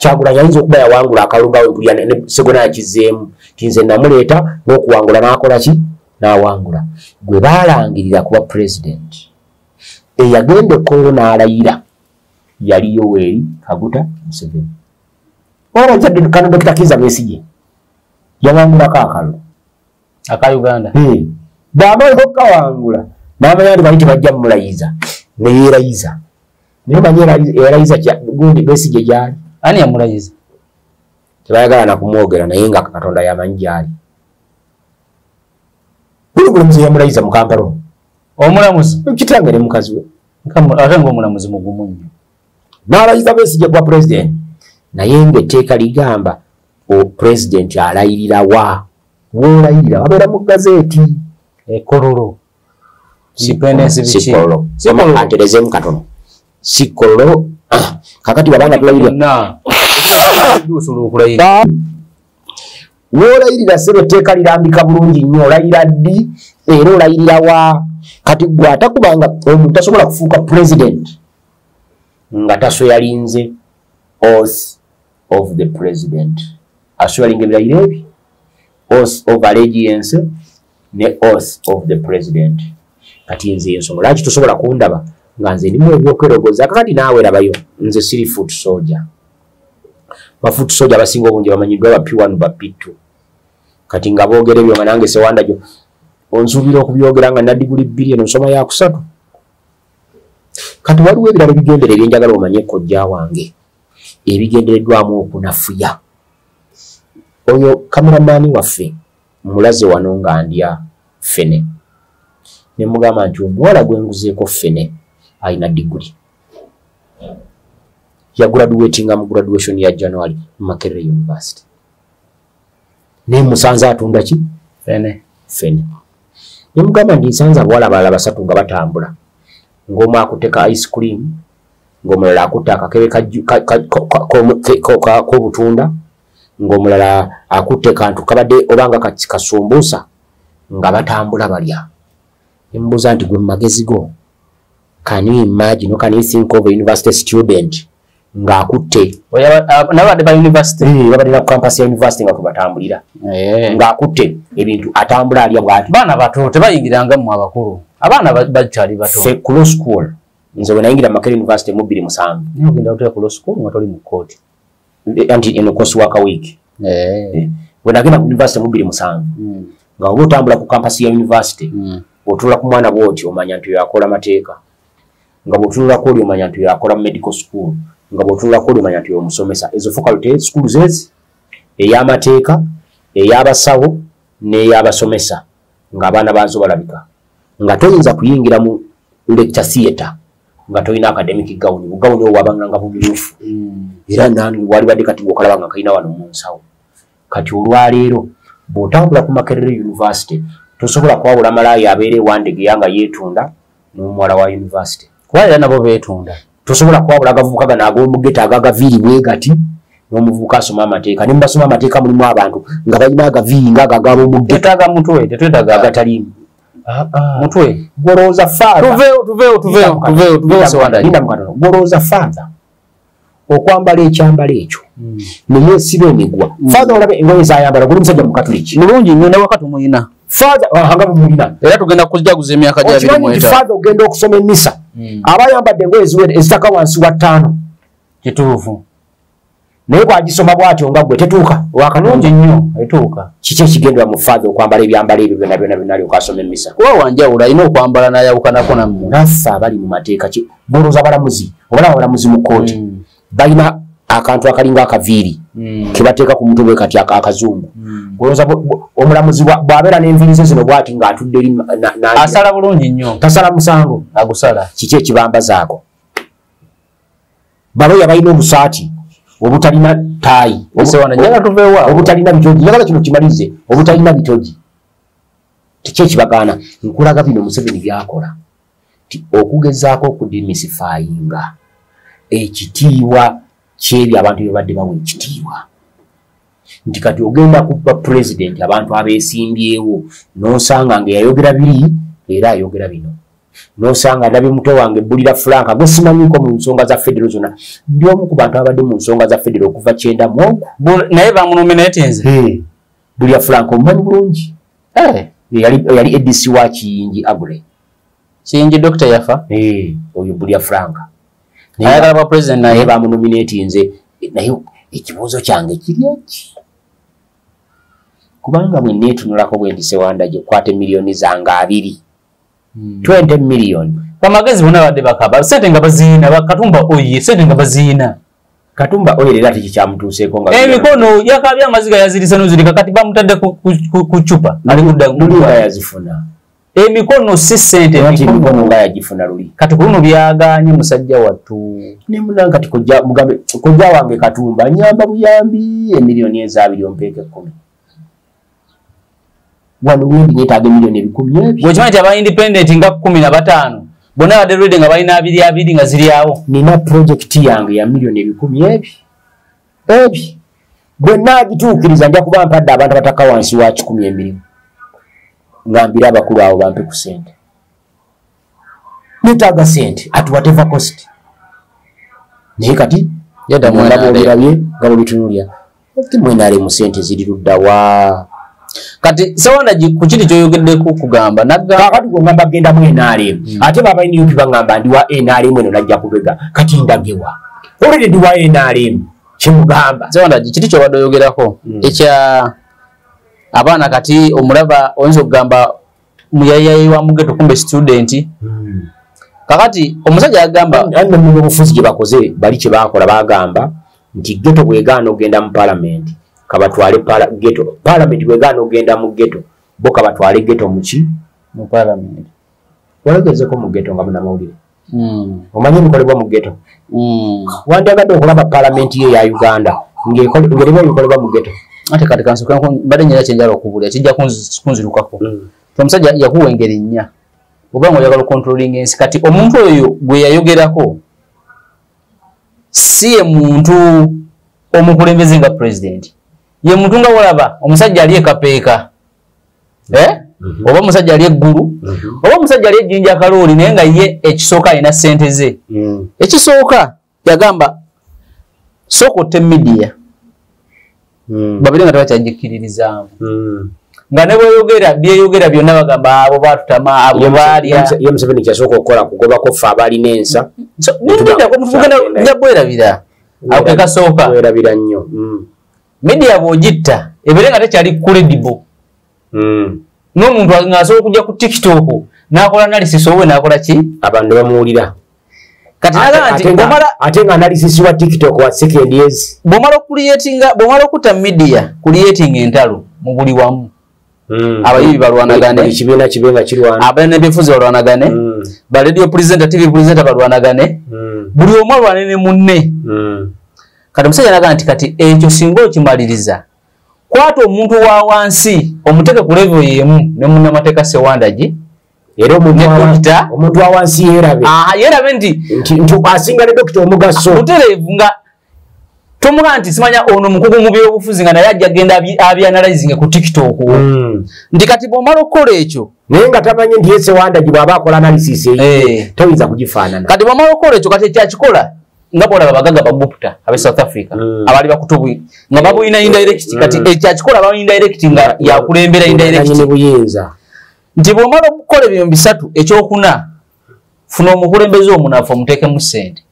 Kyagulanyi ayinza okuba yawangula akalulu nga we mpulira ne Segona yakizzeemu ti nze namuleeta n'okuwangula n'akola ki n'awangula gwe baalangirira kuba president eyagenda Kongo n'alayira yali Yoweri Kaguta Museveni. Obanjadde kano Dr. Kizza Besigye yawangulako akalo aka Uganda. Bw'amaze okukawangula n'amanya nti bali tebajja mulayiza ne yeerayiza. Naye manyi yeerayiza gundi Besigye gyali. Ani yamulayiza? Tebayagala na kumwogera naye nga Katonda yamanyi gyali. Mulamuzi yamulayiza mu Kampala. Omulamuzi Kitange ne mukazi we. Ate ng'omulamuzi mugumu nnyo. N'alayiza Besigye kuba president. Naye ng'etteeka ligamba president alayirira wa? W'olayirira wabeera mu gazeeti. Kololo. Independence bichi. Sikololo. Aterezemu katono. Sikololo. Kakati wabanga tulayirira. Na. Dusulu okulayirira. W'olayirira sebe etteeka lirambika bulungi nnyo. Olayira ddi era olayirira wa? Kati gwe atakubanga omuntu tasobola kufuuka president nga taso yalinze oath of the president. Aswearinga ebirayiro ebyo. Oath of allegiance ne oath of the president. Kati nze ensonga lwaki tosobola kundaba nga nze ndimu ebyokwerogoza kakati naawe rabayo nze siri foot soldier. Bafoot soldier abasinga obungi bamanyiddwa ba P1 ba P2. Kati nga boogera ebyo nga nange sewanda gyo onsuubira okubyogera nga nadiguli bbiri eno nsoma ya kusatu. Kati waliwo ebirala ebigendera ebyenjagala omanye kojja wange ebigendereddwamu okunafuya. Oyo kameramaani waffe mulaze wano nga ndya ffene ne mugamba nti omuwala gwe nguzeeko ffene alina diguli yagraduatinga mu graduation ya January mu Makerere University ne musanze atunda ki ffene ne mugamba nti nsanze abawala abalala basatu nga batambula ng'omu akuteka ice cream ng'omulala akutte akakebe k'obutunda ng'omulala akutte kantu kabadde obanga kasumbuusa nga batambula balya. Mbuuza nti gwe mu magezi go can you imagine, can you think of a university student ng'akutte nabadde ba university babadde na campus ya university nga tubatambulira ng'akutte ebintu atambula alya bw'ati. Baana bato tebayingiranga mu abakulu, abaana bakyali bato. Ffe ku law school nze bwe nayingira Makerere University mu 2007 ogenda kutera ku law school nga toli mu kkooti anti eno course work a week. Bwe nagenda ku university mu 2007 nga oba otambula ku campus ya university bw'otunula ku mwana bw'oti omanya nti oyo akola mateeka, nga bw'otunulako oli omanya nti oyo akola medical school, nga bw'otunulako oli omanya nti oyo omusomesa. Ezo faculty school zezi ey'amateeka, ey'abasawo n'ey'abasomesa ng'abaana baazo balabika. Nga toyinza kuyingira mu lecture theatre nga toyina academic gown. Bugawuni owo wabanga nga bumyufu era nange wali badde kati gwokalaba nga kalina wano mu nsawo. Kati olwaleero bw'otambula ku Makerere University tosobola kwawula malaaya abeere wandege yanga yeetunda n'omuwala wa university. Kuba era nabo beetunda. Tosobola kwawula agavubuka gano ag'omugeta agagaviiri bwe gati n'omuvubuka asoma amateeka. Ne mubasoma amateeka mulimu abantu nga balina agaviiri nga ag'ab'omugeta. Tetaaga mutwe, tetwetaaga agataliimu. Mutwe. Gwolowooza faatha. Tuveewo sewanda. Linda mukatono. Gwolowooza faatha okwambala ekyambalo ekyo naye siba emigwa. Faatha olabe engoye z'ayambala guli musajja mukatuliki. Mulungi nnyo ne wakati muyina. Faatha hanga bumulina. Era tugenda kujaguza emyaka gya 20. Faatha ogenda okusoma emmisa. Aba ayambadde engoye ezitaka wansi wa 5. Kituufu. Naye bw'agisoma bw'atyo nga gwe tetuuka. Wakalungi nnyo etuuka. Kiki ekigendera mu faatha okwambala ebyambalo ebyo byonna byonna alyoka asoma emmisa? Kuba wanjawulo alina okwambala n'ayawukanako nammwe. Naffe abali mu mateeka bolooza abalamuzi obalaba abalamuzi mu kkooti balina akantu akalinga akaviiri ke bateeka ku mutwe bwe kati akazungu. Olowooza omulamuzi bw'abeera n'enviiri ze zino bw'ati ng'atudde eri asala bulungi nnyo. Tasala musango. Agusala. Kiki ekibambazaako? Baloya balina obusaati obutalina taayi. Obutalina bitogi. Njagala kino kimalize. Obutalina bitogi. Kiki ekibagaana? Nkulaga bino Museveni byakola. Okugezaako okudimisifayinga ekitiibwa ky'ebyo abantu bye badde bawa ekitiibwa. Nti kati ogenda kuba president abantu abeesimbyewo n'osanga nga yayogera biri era ayogera bino. N'osanga ndabye muto wange Bulira Frank gwe simanyiiko mu nsonga za federo zonna. Ndi omu ku bantu abadde mu nsonga za federo okuva 9 mu ogwo. Naye bamunominatinze. Bulira Frank omumanyi bulungi. yali edisi wa Kiyingi Agule. Kiyingi Dr. Yafa? Oyo Bulia Franka. Ayagala ba president naye bamunominate nze naye ekibuuzo kyange kiri eki. Kubanga mwe neetunulako bwe ndi Sewandagi kwate milioni zanga 2. 20 million. Bamagezi bonna badde bakaba. Sente nga baziina Katumba oye sente nga baziina. Katumba oye era tikikyamutuuseeko nga emikono yakabya amaziga yazirisa nozirika kati bamutadde ku chupa ali kudda muliwa yazifuna. Emikono si sente emikono nga yagifuna luli. Kati kuno byaganye musajja wattu. Ne munanga kati kojja wange Katumba nyamba buyambi emilioni eza 2 ompeeke 10. Wano wendi nyetaaga emilioni 10,000. Bw'okimanyi aba independent nga 15 bonna badde ready nga balina 2 nga ziri awo. Nina project yange ya milioni 10,000 ebi bwe naagituukiriza nja kuba mpadde abantu abataka wansi wa 10 emirimu ngambira abakulu awo bampe ku sente. Netaaga sente at whatever cost. Naye kati yadda mwalabye nga bwebitunulya ati mwenaale mu sente ziri ludda wa. Kati Sewandagi ku kiti kyoyogeddeku kugamba kakati gongamba genda mu NRM ate baba ni yupi bangamba ndi wa NRM eno najja kubega kati ndagewa olede ndi wa NRM kimugamba Sewandagi kiti kyo badoyogerako ekya abaana kati omulaba oyinza okugamba muyayayi wa mugeto kumbe student kakati omusajja agamba anne mu bufuzi gye bakoze bali kye bakola bagamba nti geto bwegaana ogenda mu parliament kabatwale ghetto parliament bwegano ogenda mu ghetto bo kabatwale ghetto muki mu parliament walagezeko mu ghetto nga muna mawulire omanyi bikolebwa mu ghetto wandagadde okulaba parliament ye ya Uganda ngelebwa bikolebwa mu ghetto ate kati kansoka bade nyera kyenjala okubulya kijja kunzirukako omusajja yakuwa engeri nnya oba ngoyagala controlling ensi kati omuntu oyo gwe yayogerako si muntu omukulembeze nga president ye mutunga walaba omusajja ali ekapeeka oba omusajja ali eggulu oba omusajja ali ejjinja kalooli naye nga ye ekisooka alina ssente ze ekisooka yagamba sooka otte media babiri nga tebakyagikiririzaamu nga ne byeyogera byonna bagamba abo batutama abo baalya ye Museveni kyasooka okukola kugobako ffe abalina ensa njabwerabira ako kekasooka werabira nnyo media bw'ogitta ebeere nga tekyali credible n'omuntu ng'asobola okujja ku TikTok n'akola analysis owe n'akola ki abantu bamuwulira kati naga nti ate nga analysis wa TikTok wa second years bw'omala okutta media creating entalo mu buli wamu abayibi balwanagane ekibiina kibenga kirwana abalina ebyobufuzi balwanagane ba radio presenter TV presenter balwanagane buli omu alwane ne munne kati omusajja naga nti kati ekyo singa okimaliriza kwata omuntu wa wansi omuteke ku level yemu ne munnamateeka Sewandagi era omuntu wa wansi yerabe nti asinga ne dokita omugaso butereevu nga tomuga nti simanya ono mukugu mu byobufuzi nga naye ajja genda abyanalyzing ku TikTok nti kati bw'omala okukola ekyo naye nga tamanyi nti ye Sewandagi bw'aba akola analysis tayinza kugifaanana kati bw'omala okukola ekyo kati ekyakikola nga bolaba bagaga babuputa abe South Africa abali bakutubwi nga babuyina indirect kati ekyakikola ba indirect nga yakulembera indirect nti bw'omala okukola ebyo bisatu ekyokuna funa omukulembeze omunafu omuteeke mu ssente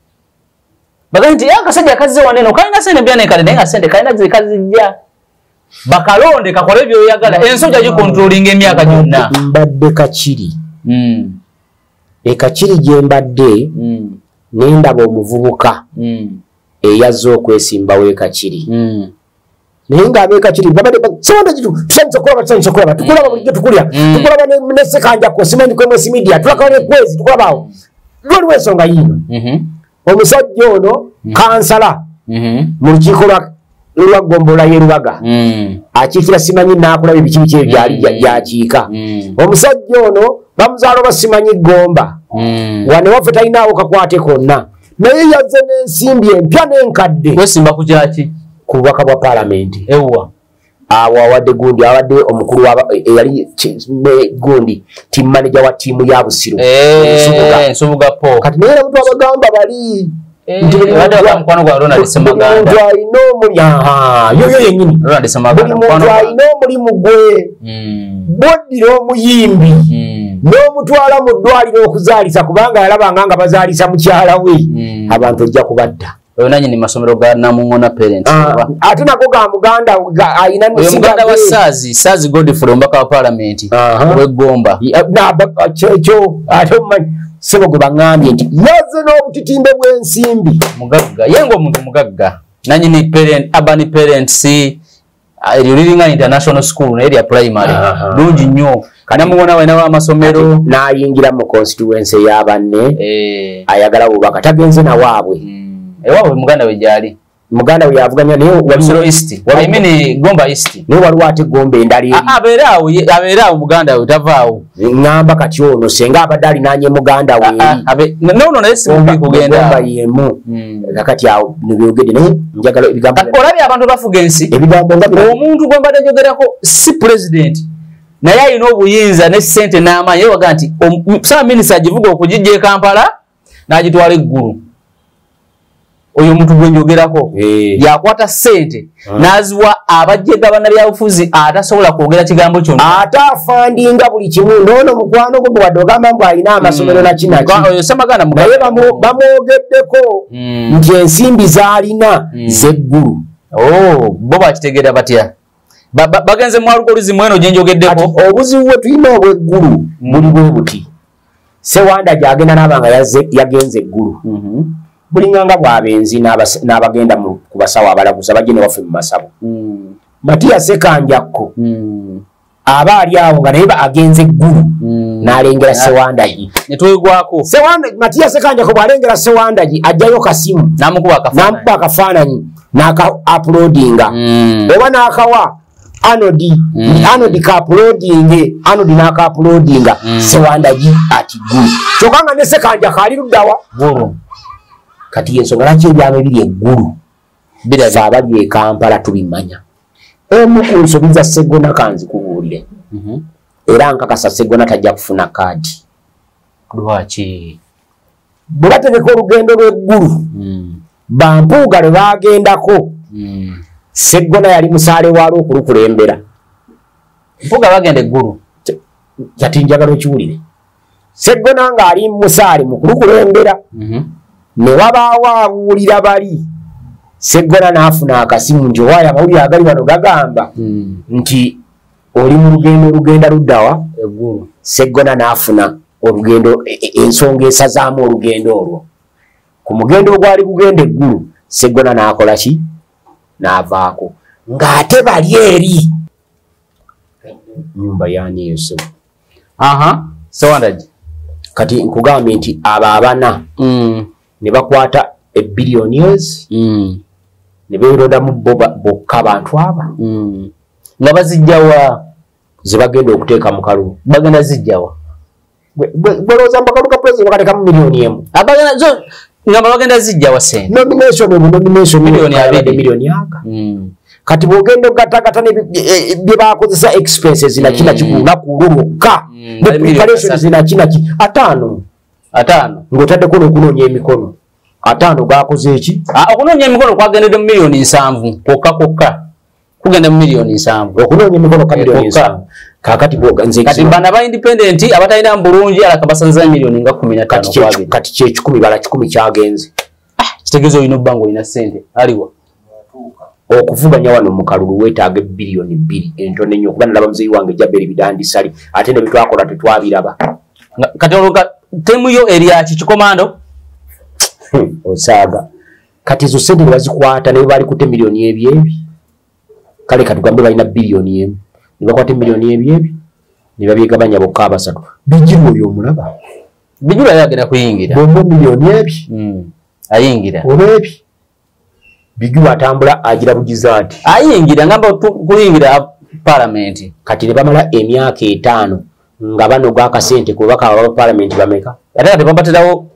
baga nti akasajja akazze waneno kalina sente byane kale naye nga sente kalina zikazijja bakalonde kakole byoyagala ensojja gikontrolinga emyaka gyonna mbadde Kakiri Kakiri gye mbadde nendaba omuvubuka eyazze okwesimbawo Kakiri naye nga ab'Ekakiri Sewandagi tusanyusa okulaba tukulaba bulijjo tukulya tukulaba ne Ssekanjakko simanyi kwemwesi media tulakaba ne kwezi tukulabawo lwaliwo ensonga yiino omusajja ono kansala mu lukiiko lwa Gombola ye Lubaga akiikira simanyi n'akulaba ebiki biki byali yakiika omusajja ono bamuzaala oba simanyi Gomba wane waffe talinaawo kakwate konna naye yazze n'ensimbi empya n'enkadde wesimba ku kyaki ku bubaka bwa paalamenti ewa awo awadde gundi awadde omukulu eyali gundi team manager wa tiimu ya Busiro Nsubuga po kati naye abantu abagamba bali wada bamukwano gwa Ronald Semaganda yoyo yenyini Ronald Semaganda mukwano alina omulimu gwe boddira omuyimbi n'omutwala mu ddwaliro okuzaalisa kubanga yalabanga nga bazaalisa mukyala we abantu ojja kubatta oyo nanyi ni masomero ga Namungona parents ate nako ga muganda ayina muganda wa Sazi Godfrey ombaka wa parliament w'Egomba kyo ate sebo gwe baŋŋambye nti yazze n'obutitimbe bw'ensimbi mugagga yengo omuntu mugagga nanyi ni urban parents eriringa international school area primary lungi nnyo Namungona wena wa masomero n'ayingira mu constituency y'abanne ayagala bubaka tagenze na waabwe ewaabwe muganda we gyali muganda we yavuganya naye Walisiro East Gomba East naye waliwo ate Gomba endali abeeraawo muganda we tavaawo ŋŋamba kati ono senga abadde alinaanye muganda we nono naye simubi kugenda Gomba yemu kakati awo nebyogedde naye njagala ebigambo olabye abantu bafuga ensi ebigambo nga omuntu gwe mbadde njogerako si president naye alina obuyinza ne ssente n'amaanyi ye waga nti Ssaaba Minisita agivuga okugijja e Kampala n'agitwala eggulu oyo omuntu gwe njogerako yakwata ssente n'aziwa abajjega bannabyabufuzi atasobola kwogera kigambo kyonna ate afandinga buli kimu n'ono mukwano gwe wadde ogamba mbu alina amasomero nakinaki oyo Semaganda naye bamwogeddeko nti ensimbi z'alina z'eggulu bo bakitegeera batya bagenze mwalugoluzi mweno gye njogeddeko obuzibu bwe tulina obw'eggulu buli bwe buti Sewanda gy'agenda n'abanga yagenze eggulu bulinganga bwabenzi n'abagenda ku basawo abalaguza bagende waffe mu masabo Matiya Sekanjakko aba ali awo nga naye agenze eggulu n'alengera Sewandagi netwegwako Matiya Sekanjakko bw'alengera Sewandagi ajjayo kasimu n'amukuba akafaananyi n'aka-uploadinga oba n'akawa Anodi ka-uploadinge Anodi n'aka-uploadinga Sewandagi ati ggulu kyokka nga ne Sekanjakko ali luddawa kati ensonga lwaki ebyama ebiri eggulu ffe abali e Kampala tubimanya emu ku nsobi za Sseggona kanzikubuulire era nkakasa Sseggona tajja kufuna kaadi lwaki bwe bategeka olugendo lw'eggulu bampuuga lwe baagendako Sseggona yali musaale waalwo okulukulembera mpuuga bagenda eggulu kati njagala okiwulire Sseggona ng'ali musaale mu kulukulembera ne wabaawo abuulira bali Sseggona n'afuna akasimu nti owaayo amawulire agali wano gagamba nti oli mu lugendo olugenda luddawa eggulu Sseggona n'afuna olugendo ensonga esazaamu olugendo olwo ku mugendo ogwali gugenda eggulu Sseggona n'akola ki n'avaako ng'ate bali eri nyumba yani eyo Sewandagi kati nkugambye nti abo abana ne bakwata billionaires ne beerodamu bokka abantu aba nga bazijjawa ze bagenda okuteeka mu kalulu bagenda zijjawa bwelowooza mu kalulu ka president bakateekamu miliyoni emu nga bagenda zijjawa sente nomination miliyoni aga kati bwogenda ogatagata bye bakozesa expenses nakina kikunaku olwolwokka ne preparations nakinaki ataano ng'otaddeko n'okunoonya emikono ataano gakoze eki okunoonya emikono kwagendedde mu miliyoni 7 kokka kugenda mu miliyoni 7 okunoonya emikono ka miliyoni 7 kakati bwoganze kati bana ba independent abatalina mbulungi alaka basanza miliyoni nga 15 kati kye 10 bala 10 kyagenze kitegezo ino bango ina sente aliwa okuvuganya wano mu kalulu weetaaga biliyoni 2 entone nnyo kuba nalaba muzeyi wange Jaberi Bidandisali ate ne bitwakola tetwabiraba kati oluka temu yo area kikomando osaaga kati zo sente bazikwata ne bali kute miliyoni ebyebi kale katugambe balina biliyoni emu ne bakwata miliyoni ebyebi ne babyegabanya bokka abasatu bijiru oyo omulaba bijiru ayagenda kuyingira bombo miliyoni ebi ayingira obebi bijiru atambula agira bugizaati ayingira ngamba kuyingira parliament kati ne bamala emyaka 5 nga banoga akasente kubaka aba parliament bameka ate kati babaterawo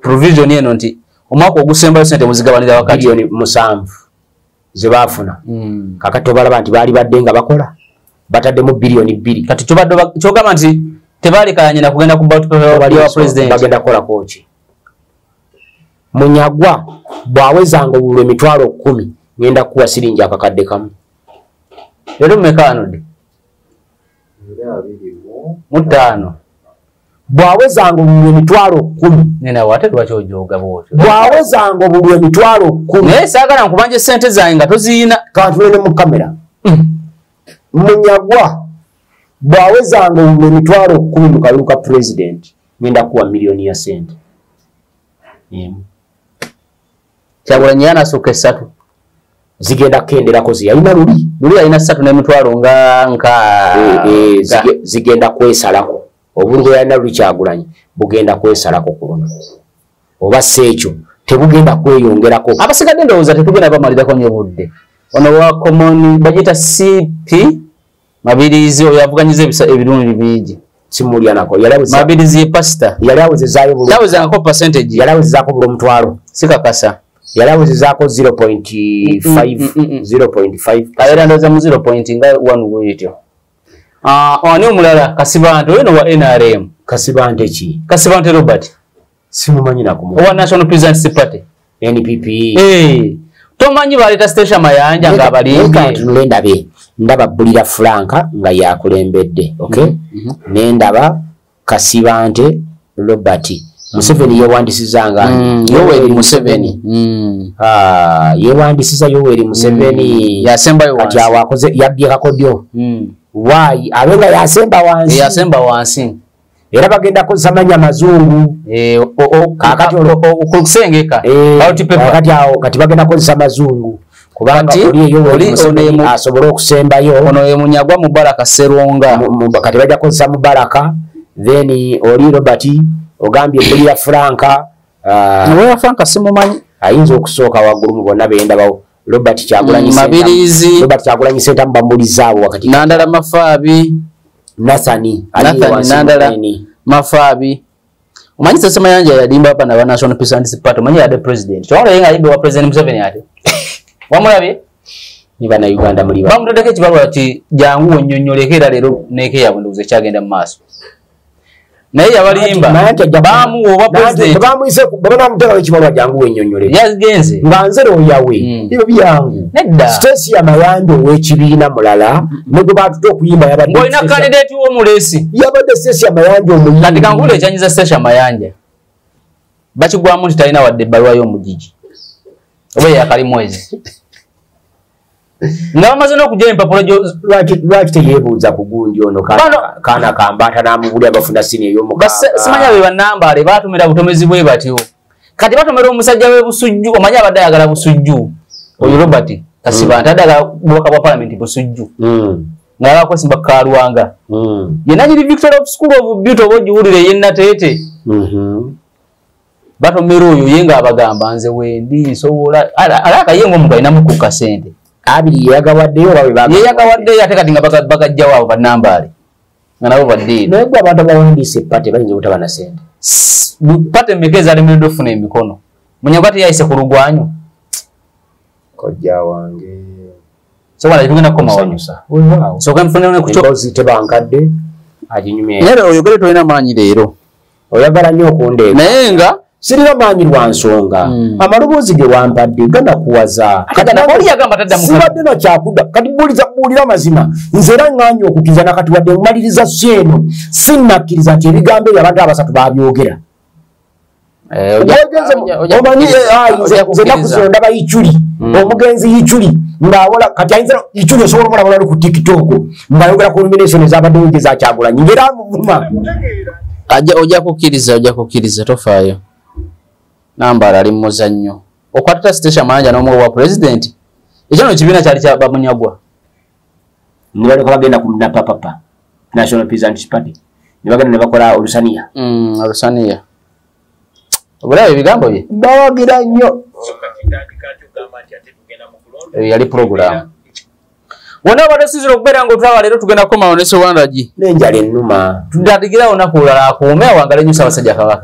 provision eno nti omwaka ogusembayo sente muzigabanira wakati biliyoni 7 ze bafuna kakati obalaba nti baali badde nga bakola bataddemu biliyoni 2 kati kyogamba nti tebalekanye na kugenda ku ballot paper wali wa president bagenda kola koki Munyagwa bwawezanga obululu emitwalo 10 ngenda kuwa siringi akakadde kamu. Leero mekanode. Mutano. Bwawezanga obululu emitwalo 10. Nena wate lwaki ojoga bwotyo. Bwawezanga obululu emitwalo 10. Naye saagala nkubanje ssente zange nga toziina. Kantulene mu kamera. Munyagwa bwawezanga obululu emitwalo 10 mu kalulu ka president ngenda kuwa miliyoni ya sente. Kyagulanyi yanasooka 3. Zigenda kenderako ziyalina luli. Luli alina 3 n'emitwalo nga zigenda kwesalako. Obululu yalina luli Kyagulanyi bugenda kwesalako ku luno. Oba sekyo tebugenda kweyongerako. Abasigadde ndowooza tetugenda bamalirako nnyo budde. Ono wa common bagita CP Mabirizi oyo avuganyiza ebirungi bingi. Simulyanako Mabirizi ye pastor. Yalawezezaayo bululu. Yawezangako percentage. Yalawezezaako bululu omutwalo. Sikakasa. Yalawezezaako 0.5. Ayera ndoza mu 0. nga 1 bwetyo. Ani omulala Kasibante oyo no wa NRM. Kasibante ki? Kasibante Robert. Simumanyi nakumu. Owa National Presence Party. NPP. Tomanyi baleta station Mayanja nga balinga. Tulendabe. Ndaba Bulira Franka nga yakulembedde, okay? Nendaba Kasibante Robert. Museveni yewandisizanga Yoweri Museveni. Yewandisiza Yoweri Museveni. Yasemba yo kati awakoze yabbye kakodyo. Why? Abenga yasemba wansi. Yasemba wansi. Era bagenda kozamanya mazungu. Kakati okusengeka. Kati bagenda kozesa mazungu. Kubanga oli asobola okusembayo. Ono ye Munyagwa Mubaraka Serunga. Kati bajja kozesa Mubaraka. Then oli Robert ogambye Bulira Franka. Bulira Franka simumanyi. Ayinza okusooka waggulu mu bonna benda bawo. Robert Kyagulanyi Mabirizi. Robert Kyagulanyi senta mbambulizaabo wakati. Nandala Mafabi. Nathani. Nandala Mafabi. Umanyi sasa Mayanja yadimba hapa na National Presence Party. Umanyi yade president. Tuwaona yenga yimbe wa President Museveni ate. Wamulabe? Ni bana Uganda muli ba. Bamutadeko ekibalwa ati jangu onnyonnyolekera leero neeke yabwe nduze kyagenda mu maaso. Naye yabalimba bamu oba president bamuyise babana mutera ekibalwa jangu onnyonnyolekera. Yagenze. Nga nze oyawe. Ibyo byangu. Nedda. Stress ya Mayanja ow'ekibiina mulala ne gwe batuta okuyimba yabadde. Boyina candidate w'omulesi. Yabadde stress ya Mayanja omuyimba. Kati kankulu ekyanyiza stress ya Mayanja. Bakigwamu nti talina wadde ebbaluwa y'omugigi. Oba yakali mwezi. Nga bamaze n'okujja empapula lwaki teyeebuuza ku gundi ono kaana kambata n'amubuli abafuna sini ey'omukaaga. Simanya be bannambaale baatumira butomezi bwe batyo. Kati batomera omusajja w'e Busujju, omanyi abadde ayagala Busujju. Oyo Robert Kasibante ayagala bubaka bwa Parliament Busujju. Nga baakwesimba Kaalwanga. Yenna nyiri Victoria School of Beauty oba ogiwulire ye Nateete. Batomera oyo ye ng'abagamba nze wendi nsobola alaka ye ng'omuntu alinamu ku kasente. Abiri yagawaddeyo bawe baga. Yagawaddeyo ate kati nga bagajja waabo bannambaale. Nga nabo badde. Naye gwe abantu abawandiise ppate bayinza obutaba na sente. Ppate mmeka ezaalemereddwa okufuna emikono. Munyagwa teyayise ku lugwanyu. Kojja wange. Sobola tugenda kukoma wanyusa. Sooka nfunire ku kyozi tebankadde. Aginyumye. Naye oyogere tolina maanyi leero. Oyagala nnyo okundeega. Naye nga sirina maanyi lwa nsonga. Amaloboozi ge wampadde ganakuwaza. Sibadde na kyakudda. Kati buulira mazima. Nze era ŋŋaanyi okukkiriza nakati wadde nmaliriza seeno. Sinnakkiriza nti ebigambo ebyo abantu abasatu baabyogera. Omanyi nze naku zino ndaba Ichuli. Omugenzi Ichuli. Ng'awola kati ayinza Ichuli osobola omulabula ku TikTok. Ng'ayogera ku nomination ez'abadde wege za Kyagulanyi. Ng'era amuvuma. Ojja kukkiriza tofaayo. Nambala ali muzannyo. Okwatata station Mayanja n'omuwe wa president. Ekyo no kibiina kyali kya Bamunyagwa. Nibaleka bagenda ku napapapa. National Presence Party. Nibagenda ne bakola Olusaniya. Olusaniya. Obulabe ebigambo bye. Bawagira nnyo. Yali program. Wona badasizira okubeera ng'otulaba leero tugenda kukomawo ne Sowandagi. N'enjala ennuma. Tuddadigirawo olunaku olulala akuume awangale nnyo Ssaabasajja Kabaka.